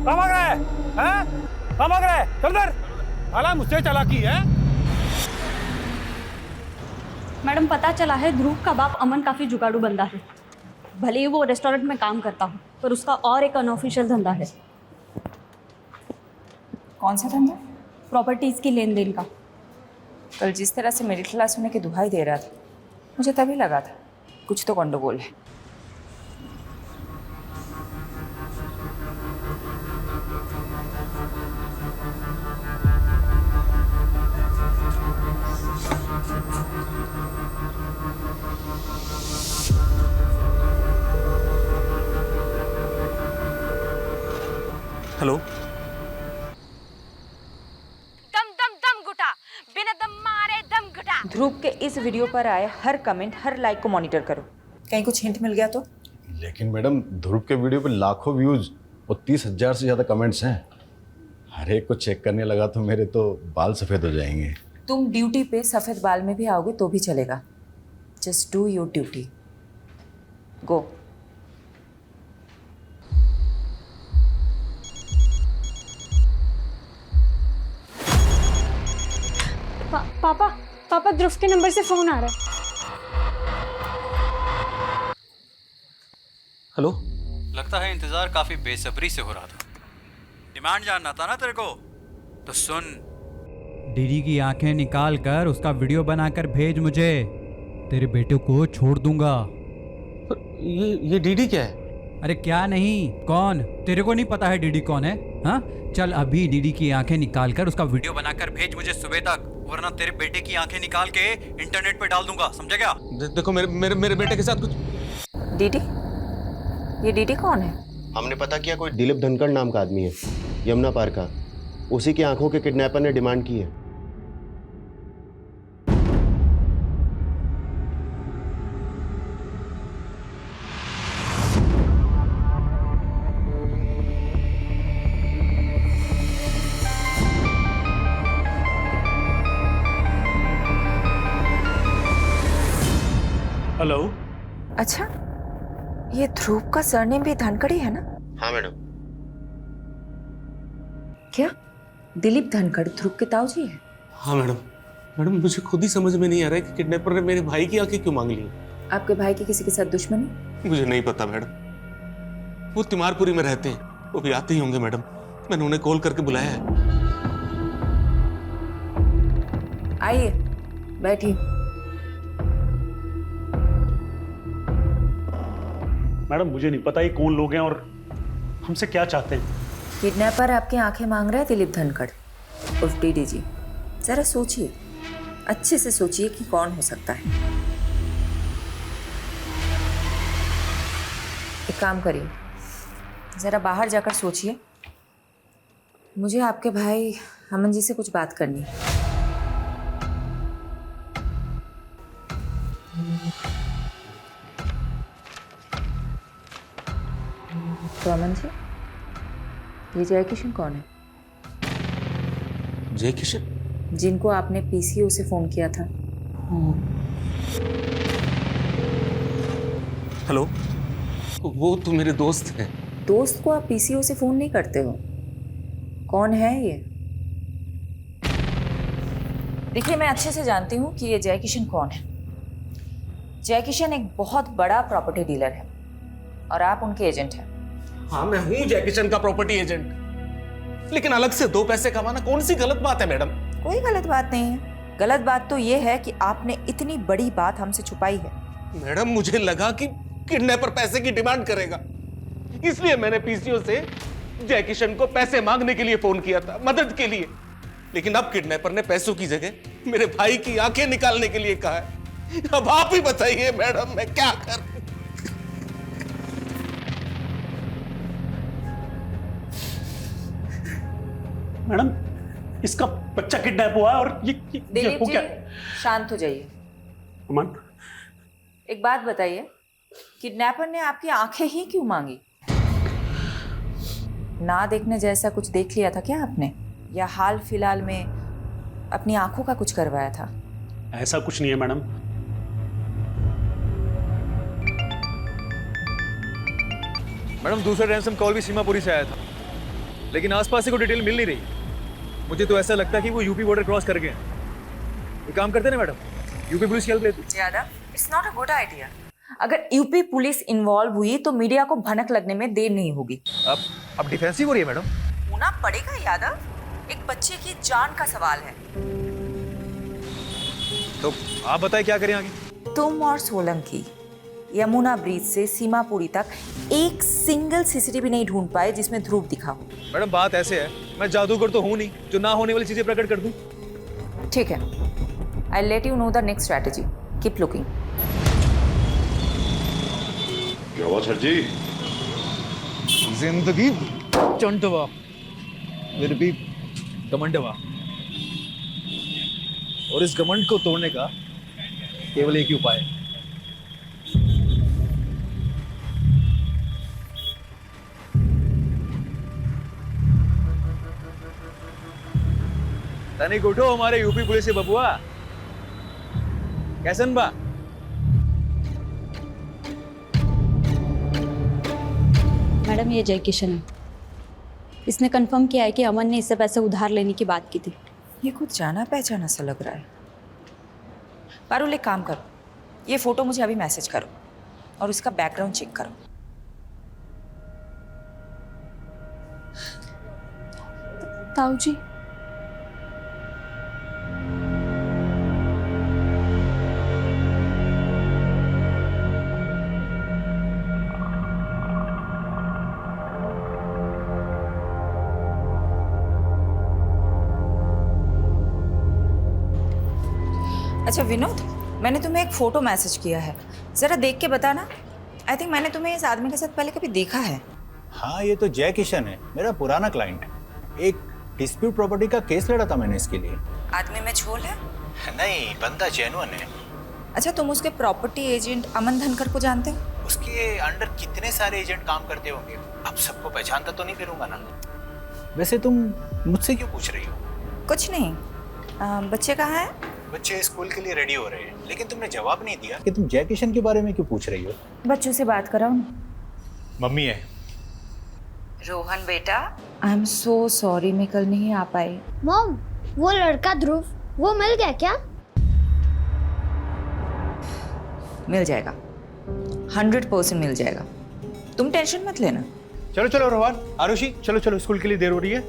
कहाँ भाग रहा है? हैं? कहाँ भाग रहा है? चल इधर। साला मुझसे चालाकी है। मैडम पता चला है ध्रुव का बाप अमन काफ़ी जुगाड़ू बंदा है। भले ही वो रेस्टोरेंट में काम करता हो पर उसका और एक अनऑफिशियल धंधा है। कौन सा धंधा? प्रॉपर्टीज़ की लेन देन का। कल जिस तरह से मिडिल क्लास होने की दुहाई दे रहा था मुझे तभी लगा था कुछ तो गंडगोल है। हेलो। दम दम दम घुटा, बिना दम मारे दम घुटा। ध्रुव के इस वीडियो पर आए हर कमेंट, हर लाइक को मॉनिटर करो, कहीं कुछ हिंट मिल गया तो। लेकिन मैडम ध्रुव के वीडियो पे लाखों व्यूज और 30,000 से ज़्यादा कमेंट्स हैं। हर एक को चेक करने लगा तो मेरे तो बाल सफ़ेद हो जाएंगे। तुम ड्यूटी पे सफ़ेद बाल में भी आओगे तो भी चलेगा। Just do your duty. Go. पापा ध्रुव के नंबर से फोन आ रहा है। हेलो। लगता है इंतजार काफी बेसब्री से हो रहा था। डिमांड जानना था ना तेरे को, तो सुन। डीडी की आंखें निकाल कर उसका वीडियो बनाकर भेज मुझे। तेरे बेटे को छोड़ दूंगा। ये डीडी क्या है? अरे क्या नहीं, कौन? तेरे को नहीं पता है डीडी कौन है? हाँ, चल अभी डीडी की आंखें निकाल कर उसका वीडियो बनाकर भेज मुझे सुबह तक, वरना तेरे बेटे की आंखें निकाल के इंटरनेट पे डाल दूंगा, समझा क्या? देखो मेरे बेटे के साथ कुछ। डीडी? ये डीडी कौन है? हमने पता किया, कोई दिलीप धनखड़ नाम का आदमी है, यमुना पार का। उसी की आंखों के किडनैपर ने डिमांड की है। हेलो। अच्छा, ये ध्रुव का सरनेम भी धनखड़ी है ना? हाँ मैडम। क्या दिलीप धनखड़ ध्रुव के ताऊजी है? हाँ मैडम मुझे खुद ही समझ में नहीं आ रहा है कि किडनैपर ने मेरे भाई की आंखें क्यों मांग ली। आपके भाई की किसी के साथ दुश्मनी? मुझे नहीं पता मैडम, वो तिमारपुरी में रहते हैं, वो भी आते ही होंगे मैडम। मैंने उन्हें कॉल करके बुलाया है। आइए बैठिए। मैडम मुझे नहीं पता ये कौन लोग हैं और हमसे क्या चाहते हैं। किडनैपर आपकी आंखें मांग रहा है दिलीप धनखड़ उर्फ डीडी जी। जरा सोचिए, अच्छे से सोचिए कि कौन हो सकता है। एक काम करिए, जरा बाहर जाकर सोचिए। मुझे आपके भाई अमन जी से कुछ बात करनी है। तो अमन जी, ये जय किशन कौन है? जय किशन? जिनको आपने पीसीओ से फोन किया था। हेलो। वो तो मेरे दोस्त हैं। दोस्त को आप पीसीओ से फोन नहीं करते हो? कौन है ये? देखिए, मैं अच्छे से जानती हूँ कि ये जय किशन कौन है। जय किशन एक बहुत बड़ा प्रॉपर्टी डीलर है और आप उनके एजेंट हैं। हाँ, मैं हूँ जय किशन का प्रॉपर्टी एजेंट, लेकिन अलग से 2 पैसे कमाना कौन सी गलत बात है मैडम? कोई गलत बात नहीं है। गलत बात तो ये है कि आपने इतनी बड़ी बात हमसे छुपाई है। मैडम मुझे लगा कि किडनैपर पैसे की डिमांड करेगा, इसलिए मैंने पीसीओ से जय किशन को पैसे मांगने के लिए फोन किया था, मदद के लिए। लेकिन अब किडनैपर ने पैसों की जगह मेरे भाई की आंखें निकालने के लिए कहा है। अब आप ही बताइए मैडम, मैं क्या करूं? मैडम इसका बच्चा किडनैप हुआ है और ये दिलीप हो जी, क्या? शांत हो जाइए। अमन, एक बात बताइए, किडनैपर ने आपकी आंखें ही क्यों मांगी? ना देखने जैसा कुछ देख लिया था क्या आपने, या हाल फिलहाल में अपनी आंखों का कुछ करवाया था? ऐसा कुछ नहीं है मैडम। मैडम दूसरा रैंसम कॉल भी सीमापुरी से आया था, लेकिन आसपास से कोई डिटेल मिल नहीं रही। मुझे तो ऐसा लगता है कि वो यूपी बॉर्डर क्रॉस कर गए। ये काम करते ना मैडम, यूपी पुलिस की हेल्प लेती। Yadav, it's not a good idea. अगर यूपी पुलिस इन्वॉल्व हुई तो मीडिया को भनक लगने में देर नहीं होगी। अब डिफेंसिव हो रही है मैडम। होना पड़ेगा यादव, एक बच्चे की जान का सवाल है। तो आप बताएं क्या करें आगे। तुम और सोलंकी यमुना ब्रिज से सीमापुरी तक एक सिंगल सीसीटीवी नहीं ढूंढ पाए जिसमें ध्रुव दिखा हो। मैडम बात ऐसे है, मैं जादूगर तो हूं नहीं जो ना होने वाली चीजें प्रकट कर दूं। ठीक है, I let you know the next strategy. Keep looking. क्या हुआ सर जी? जिंदगी चंटवा फिर भी घमंडवा, और इस घमंड को तोड़ने का केवल एक ही उपाय है। तनिक उठो हमारे यूपी पुलिस से बबुआ। कैसन बा? मैडम ये जय किशन है। इसने कंफर्म किया है कि अमन ने इससे पैसे उधार लेने की बात की थी। ये कुछ जाना पहचाना सा लग रहा है। पारुल एक काम करो, ये फोटो मुझे अभी मैसेज करो और उसका बैकग्राउंड चेक करो। ताऊ जी, अच्छा विनोद, मैंने तुम्हें एक फ़ोटो मैसेज किया है, ज़रा देख के बताना। आई थिंक मैंने तुम्हें इस आदमी के साथ पहले कभी देखा है। हाँ, ये तो जय किशन है, मेरा पुराना क्लाइंट। एक डिस्प्यूट प्रॉपर्टी का केस लड़ा था मैंने इसके लिए। आदमी में झोल है? नहीं, बंदा जेन्युइन है। अच्छा, तुम उसके प्रॉपर्टी एजेंट अमन धनकर को जानते हो? उसके अंडर कितने सारे एजेंट काम करते होंगे, अब सबको पहचानता तो नहीं फिरूंगा ना। वैसे तुम मुझसे क्यों पूछ रही हो? कुछ नहीं। बच्चे कहाँ हैं? बच्चे स्कूल के लिए रेडी हो रहे हैं, लेकिन तुमने जवाब नहीं दिया कि तुम जय किशन के बारे में क्यों पूछ रही हो। बच्चों से बात कराओ ना। मम्मी है। रोहन बेटा, आई एम सो सॉरी, मैं कल नहीं आ पाई। मॉम, वो लड़का ध्रुव, वो मिल गया क्या? मिल जाएगा, 100% मिल जाएगा, तुम टेंशन मत लेना। चलो चलो रोहन, आरुषि, चलो चलो, स्कूल के लिए देर हो रही है।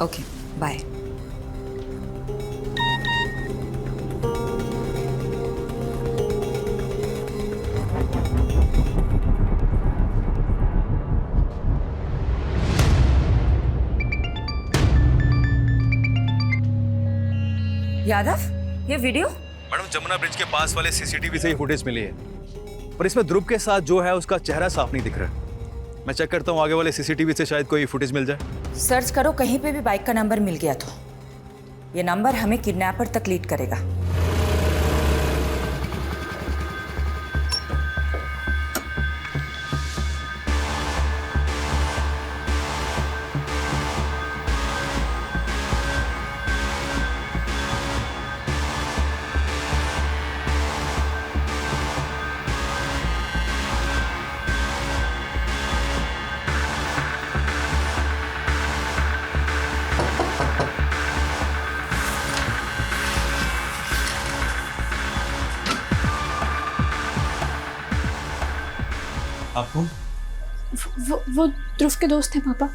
Okay, bye. यादव, ये वीडियो? मैडम जमुना ब्रिज के पास वाले सीसीटीवी से ही फुटेज मिली है, पर इसमें ध्रुव के साथ जो है उसका चेहरा साफ नहीं दिख रहा। मैं चेक करता हूँ आगे वाले सीसीटीवी से शायद कोई फुटेज मिल जाए। सर्च करो, कहीं पे भी बाइक का नंबर मिल गया तो ये नंबर हमें किडनैपर तक लीड करेगा। आपको? वो ध्रुव के दोस्त हैं पापा।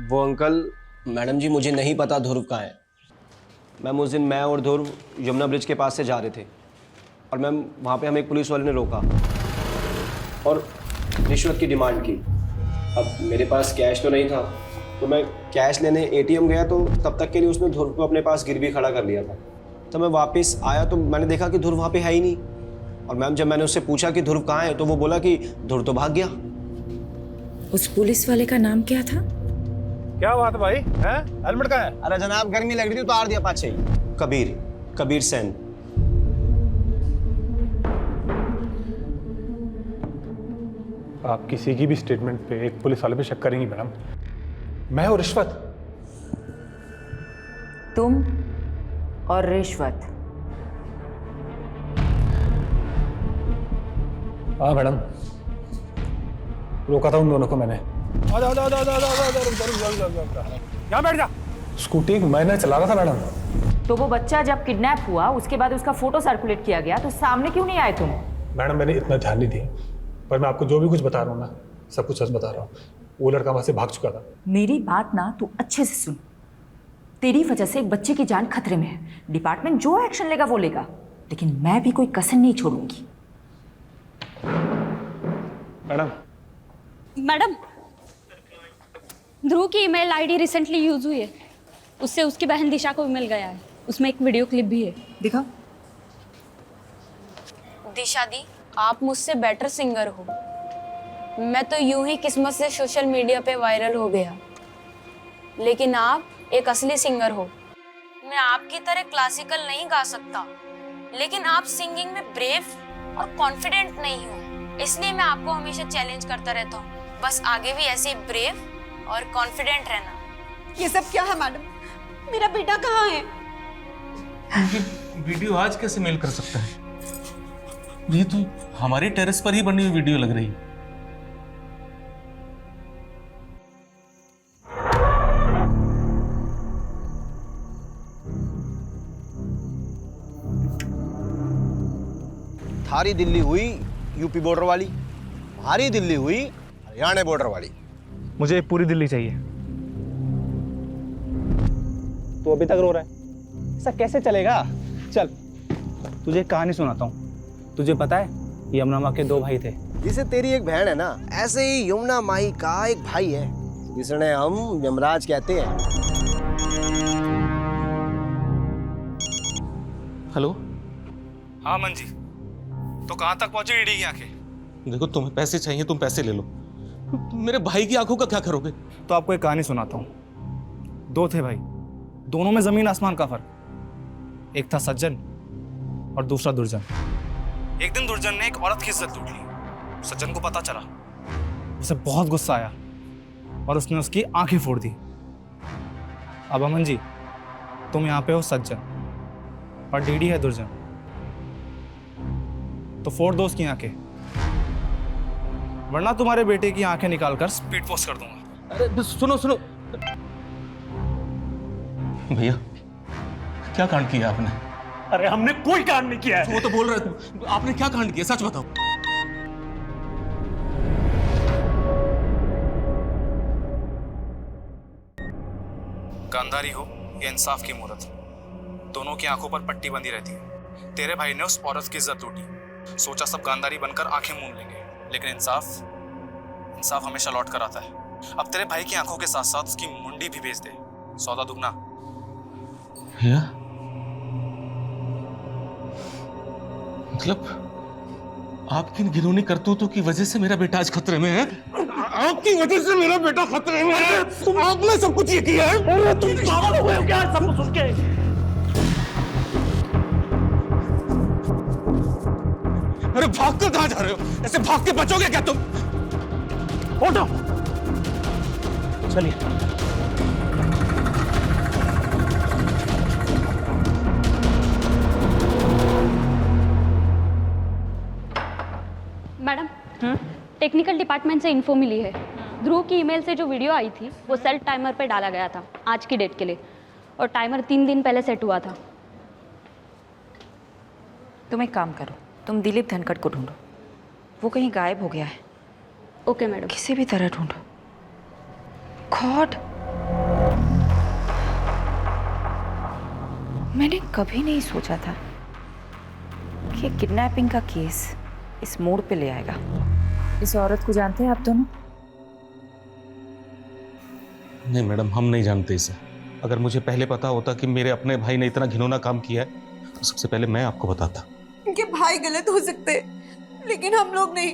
वो अंकल, मैडम जी मुझे नहीं पता ध्रुव कहाँ है। मैम उस दिन मैं और ध्रुव यमुना ब्रिज के पास से जा रहे थे और मैम वहाँ पे हमें एक पुलिस वाले ने रोका और रिश्वत की डिमांड की। अब मेरे पास कैश तो नहीं था, तो मैं कैश लेने एटीएम गया, तो तब तक के लिए उसने ध्रुव को अपने पास गिरवी खड़ा कर लिया था। तो मैं वापस आया तो मैंने देखा कि ध्रुव वहाँ पे है ही नहीं। और मैम जब मैंने उससे पूछा कि ध्रुव कहाँ है, तो वो बोला कि ध्रुव तो भाग गया। उस पुलिस वाले का नाम क्या था? क्या बात भाई, हैं? हेलमेट कहाँ है? अरे जनाब, गर्मी लग रही थी, उतार दिया पाछे ही। कबीर सेन। आप किसी की भी स्टेटमेंट पे एक पुलिस वाले पे शक करेंगी मैडम? मैं और रिश्वत? तुम और रिश्वत? हाँ मैडम, रोका था उन दोनों को मैंने। यहाँ बैठ जा। स्कूटी मैंने चला रहा था मैडम। तो वो बच्चा जब किडनैप हुआ उसके बाद उसका फोटो सर्कुलेट किया गया, तो सामने क्यों नहीं आए तुम? मैडम मैंने इतना ध्यान नहीं दिया, पर मैं आपको जो भी कुछ बता रहा हूँ ना, सब कुछ सच बता रहा हूँ। वो लड़का वहां से भाग चुका था। मेरी बात ना तू अच्छे से सुन। तेरी वजह से एक बच्चे की जान खतरे में है। डिपार्टमेंट जो एक्शन लेगा वो लेगा, लेकिन मैं भी कोई कसर नहीं छोड़ूंगी। मैडम, ध्रुव की ईमेल आईडी रिसेंटली यूज हुई है। उससे उसकी बहन दिशा को ईमेल गया है। उसमें एक वीडियो क्लिप भी है। दिखा। दिशा दी, आप मुझसे बेटर सिंगर हो। मैं तो यूं ही किस्मत से सोशल मीडिया पे वायरल हो गया, लेकिन आप एक असली सिंगर हो। मैं आपकी तरह क्लासिकल नहीं गा सकता, लेकिन आप सिंगिंग में ब्रेव और कॉन्फिडेंट नहीं हो, इसलिए मैं आपको हमेशा चैलेंज करता रहता हूँ। बस आगे भी ऐसे ब्रेव और कॉन्फिडेंट रहना। ये सब क्या है मैडम? मेरा बेटा कहाँ है? वीडियो आज कैसे मेल कर सकता है? ये तो हमारे टेरेस पर ही बनी हुई वीडियो लग रही है। थारी दिल्ली हुई यूपी बॉर्डर वाली, हमारी दिल्ली हुई हरियाणा बॉर्डर वाली। मुझे पूरी दिल्ली चाहिए। तू अभी तक रो रहा है? ऐसा कैसे चलेगा? चल तुझे एक कहानी सुनाता हूँ। तुझे पता है यमुना माँ के 2 भाई थे। जिसे तेरी एक बहन है ना, ऐसे ही यमुना माई का एक भाई है जिसने हम यमराज कहते हैं। हेलो। हाँ मन जी, तो कहाँ तक पहुंची ईडी की आंखें? देखो तुम्हें पैसे चाहिए, तुम पैसे ले लो। मेरे भाई की आंखों का क्या करोगे? तो आपको एक कहानी सुनाता हूँ। 2 थे भाई, दोनों में जमीन आसमान का फर्क। एक था सज्जन और दूसरा दुर्जन। एक दिन दुर्जन ने एक औरत की इज्जत लूट ली। सज्जन को पता चला, उसे बहुत गुस्सा आया और उसने उसकी आंखें फोड़ दी। अब अमन जी, तुम यहाँ पे हो सज्जन और डीडी है दुर्जन, तो फोड़ दो उसकी आंखें, वरना तुम्हारे बेटे की आंखें निकालकर स्पीड पोस्ट कर दूंगा। अरे सुनो सुनो भैया, क्या कांड किया आपने? अरे हमने कोई कांड नहीं किया है। वो तो बोल रहे थे, आपने क्या कांड किया? सच बताओ। गांधारी हो या इंसाफ की मूरत, दोनों की आंखों पर पट्टी बंधी रहती है। तेरे भाई ने उस औरत की इज्जत लूटी, सोचा सब गांधारी बनकर आंखें मूंद लेंगे, लेकिन इंसाफ हमेशा लौट कर आता है। अब तेरे भाई की आंखों के साथ साथ उसकी मुंडी भी भेज दे, सौदा दुगना। भैया मतलब आपकी घिनौनी करतूतों की वजह से मेरा बेटा आज खतरे में है? आपकी वजह से मेरा बेटा खतरे में है। आपने सब कुछ ये किया है। अरे तुम पागल हो गए हो क्या सब कुछ सुन के? अरे भाग कर कहां जा रहे हो? ऐसे भाग के बचोगे क्या तुम? उठो, चलिए। मैडम, टेक्निकल डिपार्टमेंट से इन्फो मिली है। ध्रुव की ईमेल से जो वीडियो आई थी वो सेल्फ टाइमर पे डाला गया था आज की डेट के लिए, और टाइमर 3 दिन पहले सेट हुआ था। तुम एक काम करो, तुम दिलीप धनखड़ को ढूंढो, वो कहीं गायब हो गया है। Okay madam. किसी भी तरह ढूंढो। गॉड, मैंने कभी नहीं सोचा था कि किडनैपिंग का केस इस मोड़ पे ले आएगा। इस औरत को जानते हैं आप दोनों? नहीं मैडम, हम नहीं जानते इसे। अगर मुझे पहले पता होता कि मेरे अपने भाई ने इतना घिनौना काम किया है तो सबसे पहले मैं आपको बताता। उनके भाई गलत हो सकते, लेकिन हम लोग नहीं।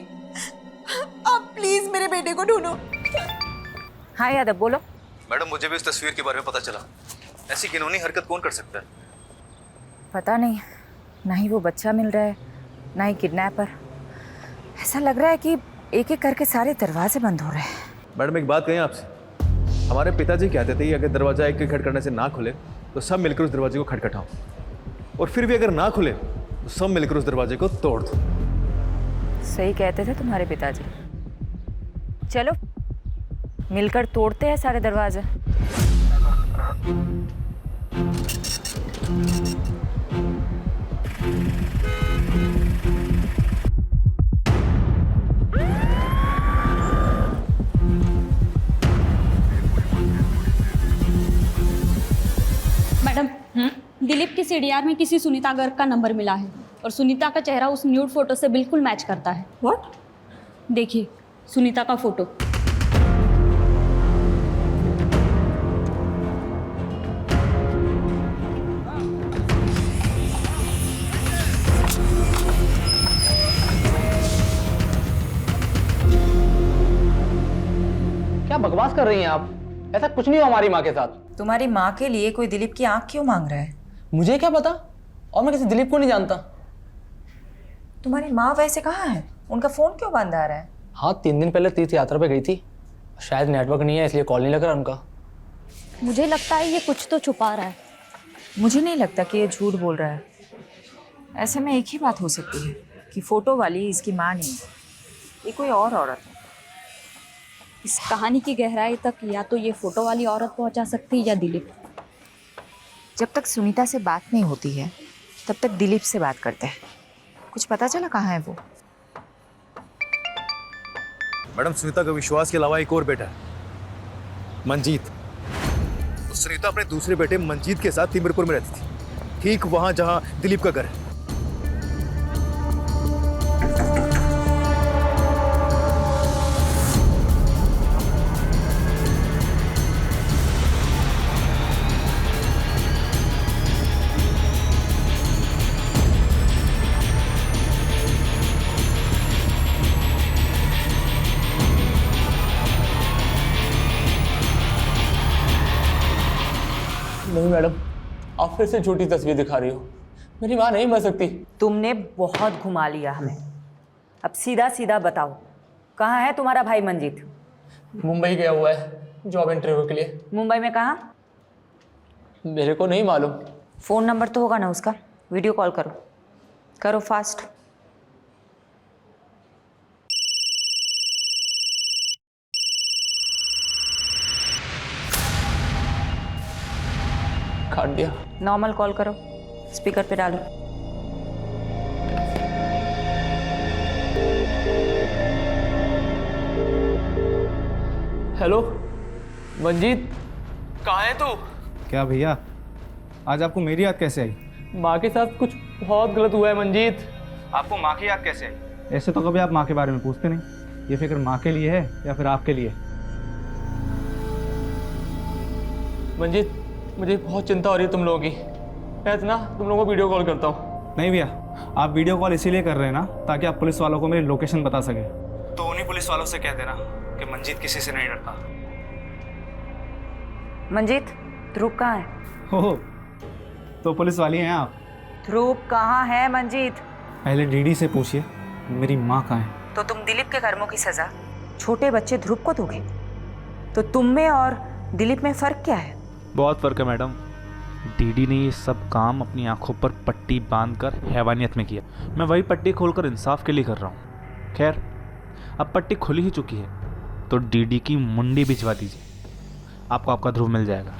आप प्लीज मेरे बेटे को ढूंढो। हाँ यादव, बोलो। मैडम, मुझे भी इस तस्वीर के बारे में पता चला। ऐसी घिनौनी हरकत कौन कर सकता है? पता नहीं, ना ही वो बच्चा मिल रहा है, ना ही किडनैपर। ऐसा लग रहा है कि एक एक करके सारे दरवाजे बंद हो रहे हैं। मैडम, एक बात कहें आपसे। हमारे पिताजी कहते थे कि अगर दरवाजा एक एक खटखटाने से ना खुले तो सब मिलकर उस दरवाजे को खटखटाओ, और फिर भी अगर ना खुले तो सब मिलकर उस दरवाजे को तोड़ दो। सही कहते थे तुम्हारे पिताजी। चलो मिलकर तोड़ते हैं सारे दरवाजे। मैडम, दिलीप के सीडीआर में किसी सुनीता गर्ग का नंबर मिला है और सुनीता का चेहरा उस न्यूड फोटो से बिल्कुल मैच करता है। व्हाट? देखिए सुनीता का फोटो। क्या बकवास कर रही हैं आप? ऐसा कुछ नहीं हुआ हमारी माँ के साथ। तुम्हारी माँ के लिए कोई दिलीप की आंख क्यों मांग रहा है? मुझे क्या पता, और मैं किसी दिलीप को नहीं जानता। तुम्हारी माँ वैसे कहाँ है? उनका फोन क्यों बंद आ रहा है? हाँ, 3 दिन पहले तीर्थ यात्रा पे गई थी, शायद नेटवर्क नहीं है इसलिए कॉल नहीं लग रहा उनका। मुझे लगता है ये कुछ तो छुपा रहा है। मुझे नहीं लगता कि ये झूठ बोल रहा है। ऐसे में एक ही बात हो सकती है कि फोटो वाली इसकी माँ नहीं है, ये कोई और औरत है। इस कहानी की गहराई तक या तो ये फोटो वाली औरत पहुंचा सकती है या दिलीप। जब तक सुनीता से बात नहीं होती है तब तक दिलीप से बात करते हैं। कुछ पता चला कहाँ है वो? मैडम, सुनीता का विश्वास के अलावा एक और बेटा है, मंजीत। सुनीता अपने दूसरे बेटे मंजीत के साथ तिमिरपुर में रहती थी, ठीक वहां जहां दिलीप का घर है। नहीं मैडम, आप फिर से झूठी तस्वीर दिखा रही हो। मेरी माँ नहीं मर सकती। तुमने बहुत घुमा लिया हमें। अब सीधा सीधा बताओ, कहाँ है तुम्हारा भाई मंजीत? मुंबई गया हुआ है जॉब इंटरव्यू के लिए। मुंबई में कहाँ? मेरे को नहीं मालूम। फ़ोन नंबर तो होगा ना उसका? वीडियो कॉल करो, करो फास्ट। काट दिया। नॉर्मल कॉल करो, स्पीकर पे डालो। हेलो मंजीत, कहाँ है तू? क्या भैया, आज आपको मेरी याद कैसे आई? माँ के साथ कुछ बहुत गलत हुआ है मंजीत। आपको माँ की याद कैसे आई? ऐसे तो कभी आप माँ के बारे में पूछते नहीं। ये फिक्र माँ के लिए है या फिर आपके लिए? मंजीत, मुझे बहुत चिंता हो रही है तुम लोगों की। मैं ना तुम लोगों को वीडियो कॉल करता हूँ। नहीं भैया, आप वीडियो कॉल इसीलिए कर रहे हैं ना ताकि आप पुलिस वालों को मेरी लोकेशन बता सके। तो उन्हीं पुलिस वालों से कह देना कि मंजीत किसी से नहीं डरता। मंजीत, ध्रुव कहाँ है? हो तो पुलिस वाली हैं आप? ध्रुव कहाँ है मंजीत? पहले डीडी से पूछिए मेरी माँ कहाँ है। तो तुम दिलीप के कर्मों की सजा छोटे बच्चे ध्रुव को दोगे? तो तुम में और दिलीप में फर्क क्या है? बहुत फ़र्क है मैडम। डीडी ने ये सब काम अपनी आंखों पर पट्टी बांधकर हैवानियत में किया। मैं वही पट्टी खोलकर इंसाफ के लिए कर रहा हूँ। खैर, अब पट्टी खुली ही चुकी है तो डीडी की मुंडी भिजवा दीजिए, आपको आपका ध्रुव मिल जाएगा।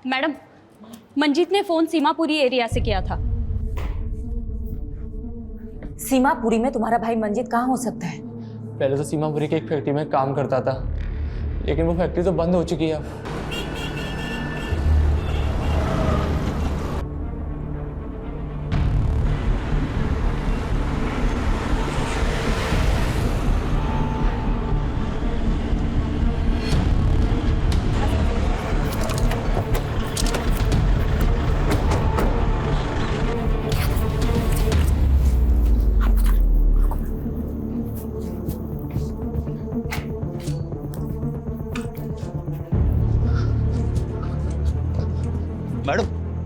मैडम, मंजीत ने फोन सीमापुरी एरिया से किया था। सीमापुरी में तुम्हारा भाई मंजीत कहाँ हो सकता है? पहले तो सीमापुरी की एक फैक्ट्री में काम करता था, लेकिन वो फैक्ट्री तो बंद हो चुकी है अब।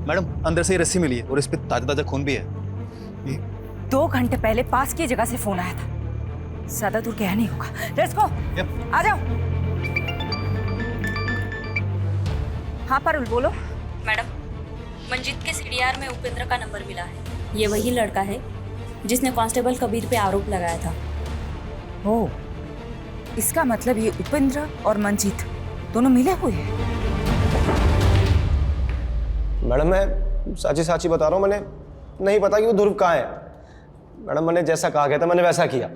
मैडम, अंदर से ही रस्सी मिली है और इस पे ताजा ताजा खून भी है। 2 घंटे पहले पास की जगह से फोन आया था। ज्यादा दूर गया नहीं होगा। लेट्स गो, आ जाओ। हाँ पारुल बोलो। मैडम, मंजीत के सीडीआर में उपेंद्र का नंबर मिला है। ये वही लड़का है जिसने कांस्टेबल कबीर पे आरोप लगाया था। ओ, इसका मतलब ये उपेंद्र और मंजीत दोनों मिले हुए हैं। मैडम मैं साची साची बता रहा हूँ, मैंने नहीं पता कि वो ध्रुव कहाँ है। मैडम मैंने जैसा कहा गया था मैंने वैसा किया,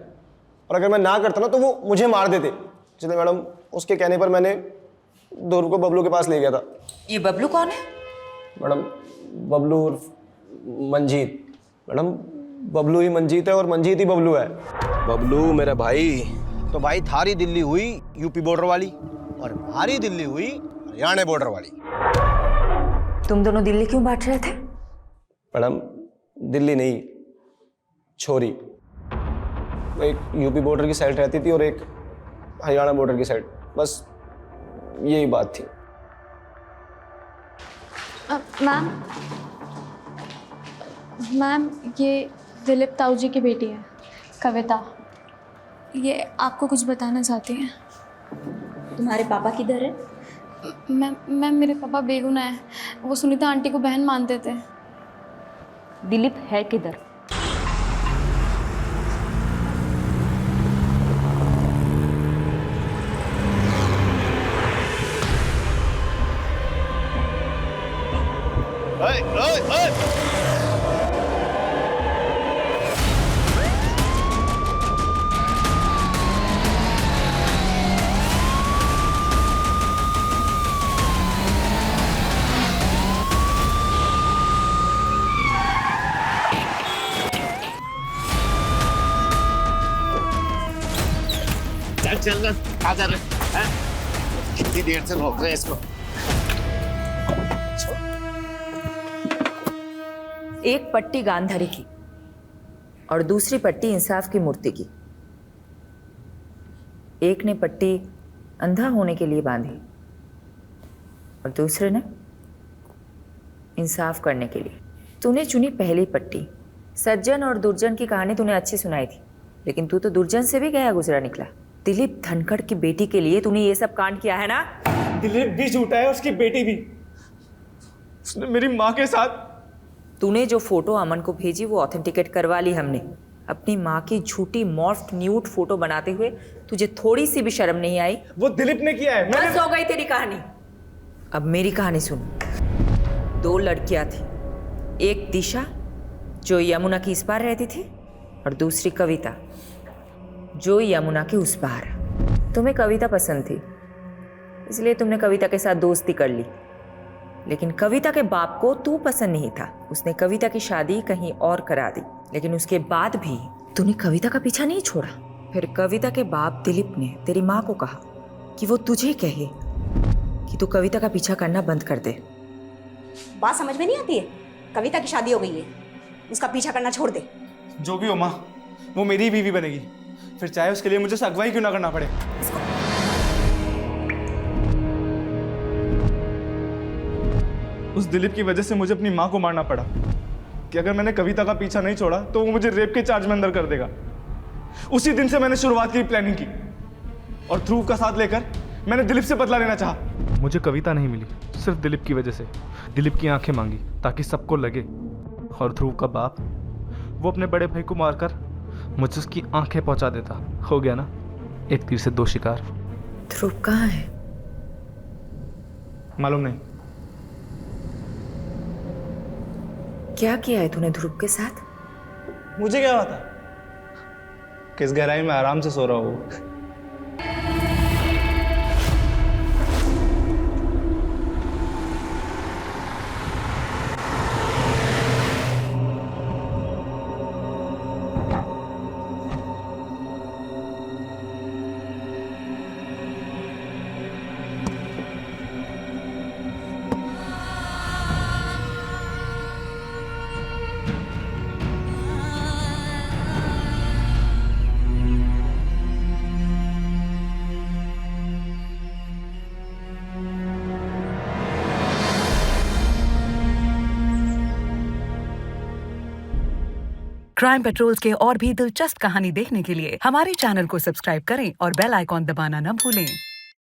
और अगर मैं ना करता ना तो वो मुझे मार देते। इसलिए मैडम उसके कहने पर मैंने ध्रुव को बबलू के पास ले गया था। ये बबलू कौन है? मैडम बबलू उर्फ मंजीत। मैडम बबलू ही मंजीत है और मंजीत ही बबलू है। बबलू मेरा भाई। तो भाई थारी दिल्ली हुई यूपी बॉर्डर वाली और हमारी दिल्ली हुई हरियाणा बॉर्डर वाली। तुम दोनों दिल्ली क्यों बांट रहे थे? मैडम दिल्ली नहीं, छोरी। एक यूपी बॉर्डर की साइड रहती थी और एक हरियाणा बॉर्डर की साइड, बस यही बात थी। मैम ये दिलीप ताऊ जी की बेटी है कविता। ये आपको कुछ बताना चाहती हैं। तुम्हारे पापा किधर है? मैम मेरे पापा बेगुना है। वो सुनीता आंटी को बहन मानते थे। दिलीप है किधर? चल क्या कर रहे हैं? कितनी देर से रोक रहे हैं इसको? एक पट्टी गांधारी की और दूसरी पट्टी इंसाफ की मूर्ति की। एक ने पट्टी अंधा होने के लिए बांधी और दूसरे ने इंसाफ करने के लिए। तूने चुनी पहली पट्टी। सज्जन और दुर्जन की कहानी तूने अच्छी सुनाई थी, लेकिन तू तो दुर्जन से भी गया गुजरा निकला। दिलीप धनखड़ की बेटी के लिए तूने ये सब कांड किया है ना? दिलीप भी झूठा है, उसकी बेटी भी। उसने मेरी माँ के साथ। तूने जो फोटो अमन को भेजी वो ऑथेंटिकेट करवा ली हमने। अपनी माँ की झूठी मॉर्फ्ड न्यूड फोटो बनाते हुए तुझे थोड़ी सी भी शर्म नहीं आई? वो दिलीप ने किया है। बस हो गई तेरी कहानी। अब मेरी कहानी सुन। 2 लड़कियां थी, एक दिशा जो यमुना की इस पार रहती थी और दूसरी कविता जो यमुना के उस पार। तुम्हें कविता पसंद थी, इसलिए तुमने कविता के साथ दोस्ती कर ली। लेकिन कविता के बाप को तू पसंद नहीं था। उसने कविता की शादी कहीं और करा दी, लेकिन उसके बाद भी तूने कविता का पीछा नहीं छोड़ा। फिर कविता के बाप दिलीप ने तेरी माँ को कहा कि वो तुझे कहे कि तू कविता का पीछा करना बंद कर दे। बात समझ में नहीं आती है? कविता की शादी हो गई है, उसका पीछा करना छोड़ दे। जो भी हो माँ, वो मेरी बीवी बनेगी, फिर चाहे उसके लिए मुझे अगवाई क्यों ना करना पड़े। उस दिलीप की वजह से मुझे अपनी माँ को मारना पड़ा कि अगर मैंने कविता का पीछा नहीं छोड़ा तो वो मुझे रेप के चार्ज में अंदर कर देगा। उसी दिन से मैंने शुरुआत की, प्लानिंग की, और ध्रुव का साथ लेकर मैंने दिलीप से बदला लेना चाहा। मुझे कविता नहीं मिली सिर्फ दिलीप की वजह से। दिलीप की आंखें मांगी ताकि सबको लगे, और ध्रुव का बाप वो अपने बड़े भाई को मारकर मुझे उसकी आंखें पहुंचा देता। हो गया ना, एक तीर से 2 शिकार। ध्रुव कहाँ है? मालूम नहीं। क्या किया है तूने ध्रुव के साथ? मुझे क्या पता, किस गहराई में आराम से सो रहा हूँ। क्राइम पेट्रोल्स के और भी दिलचस्प कहानी देखने के लिए हमारे चैनल को सब्सक्राइब करें और बेल आइकॉन दबाना न भूलें।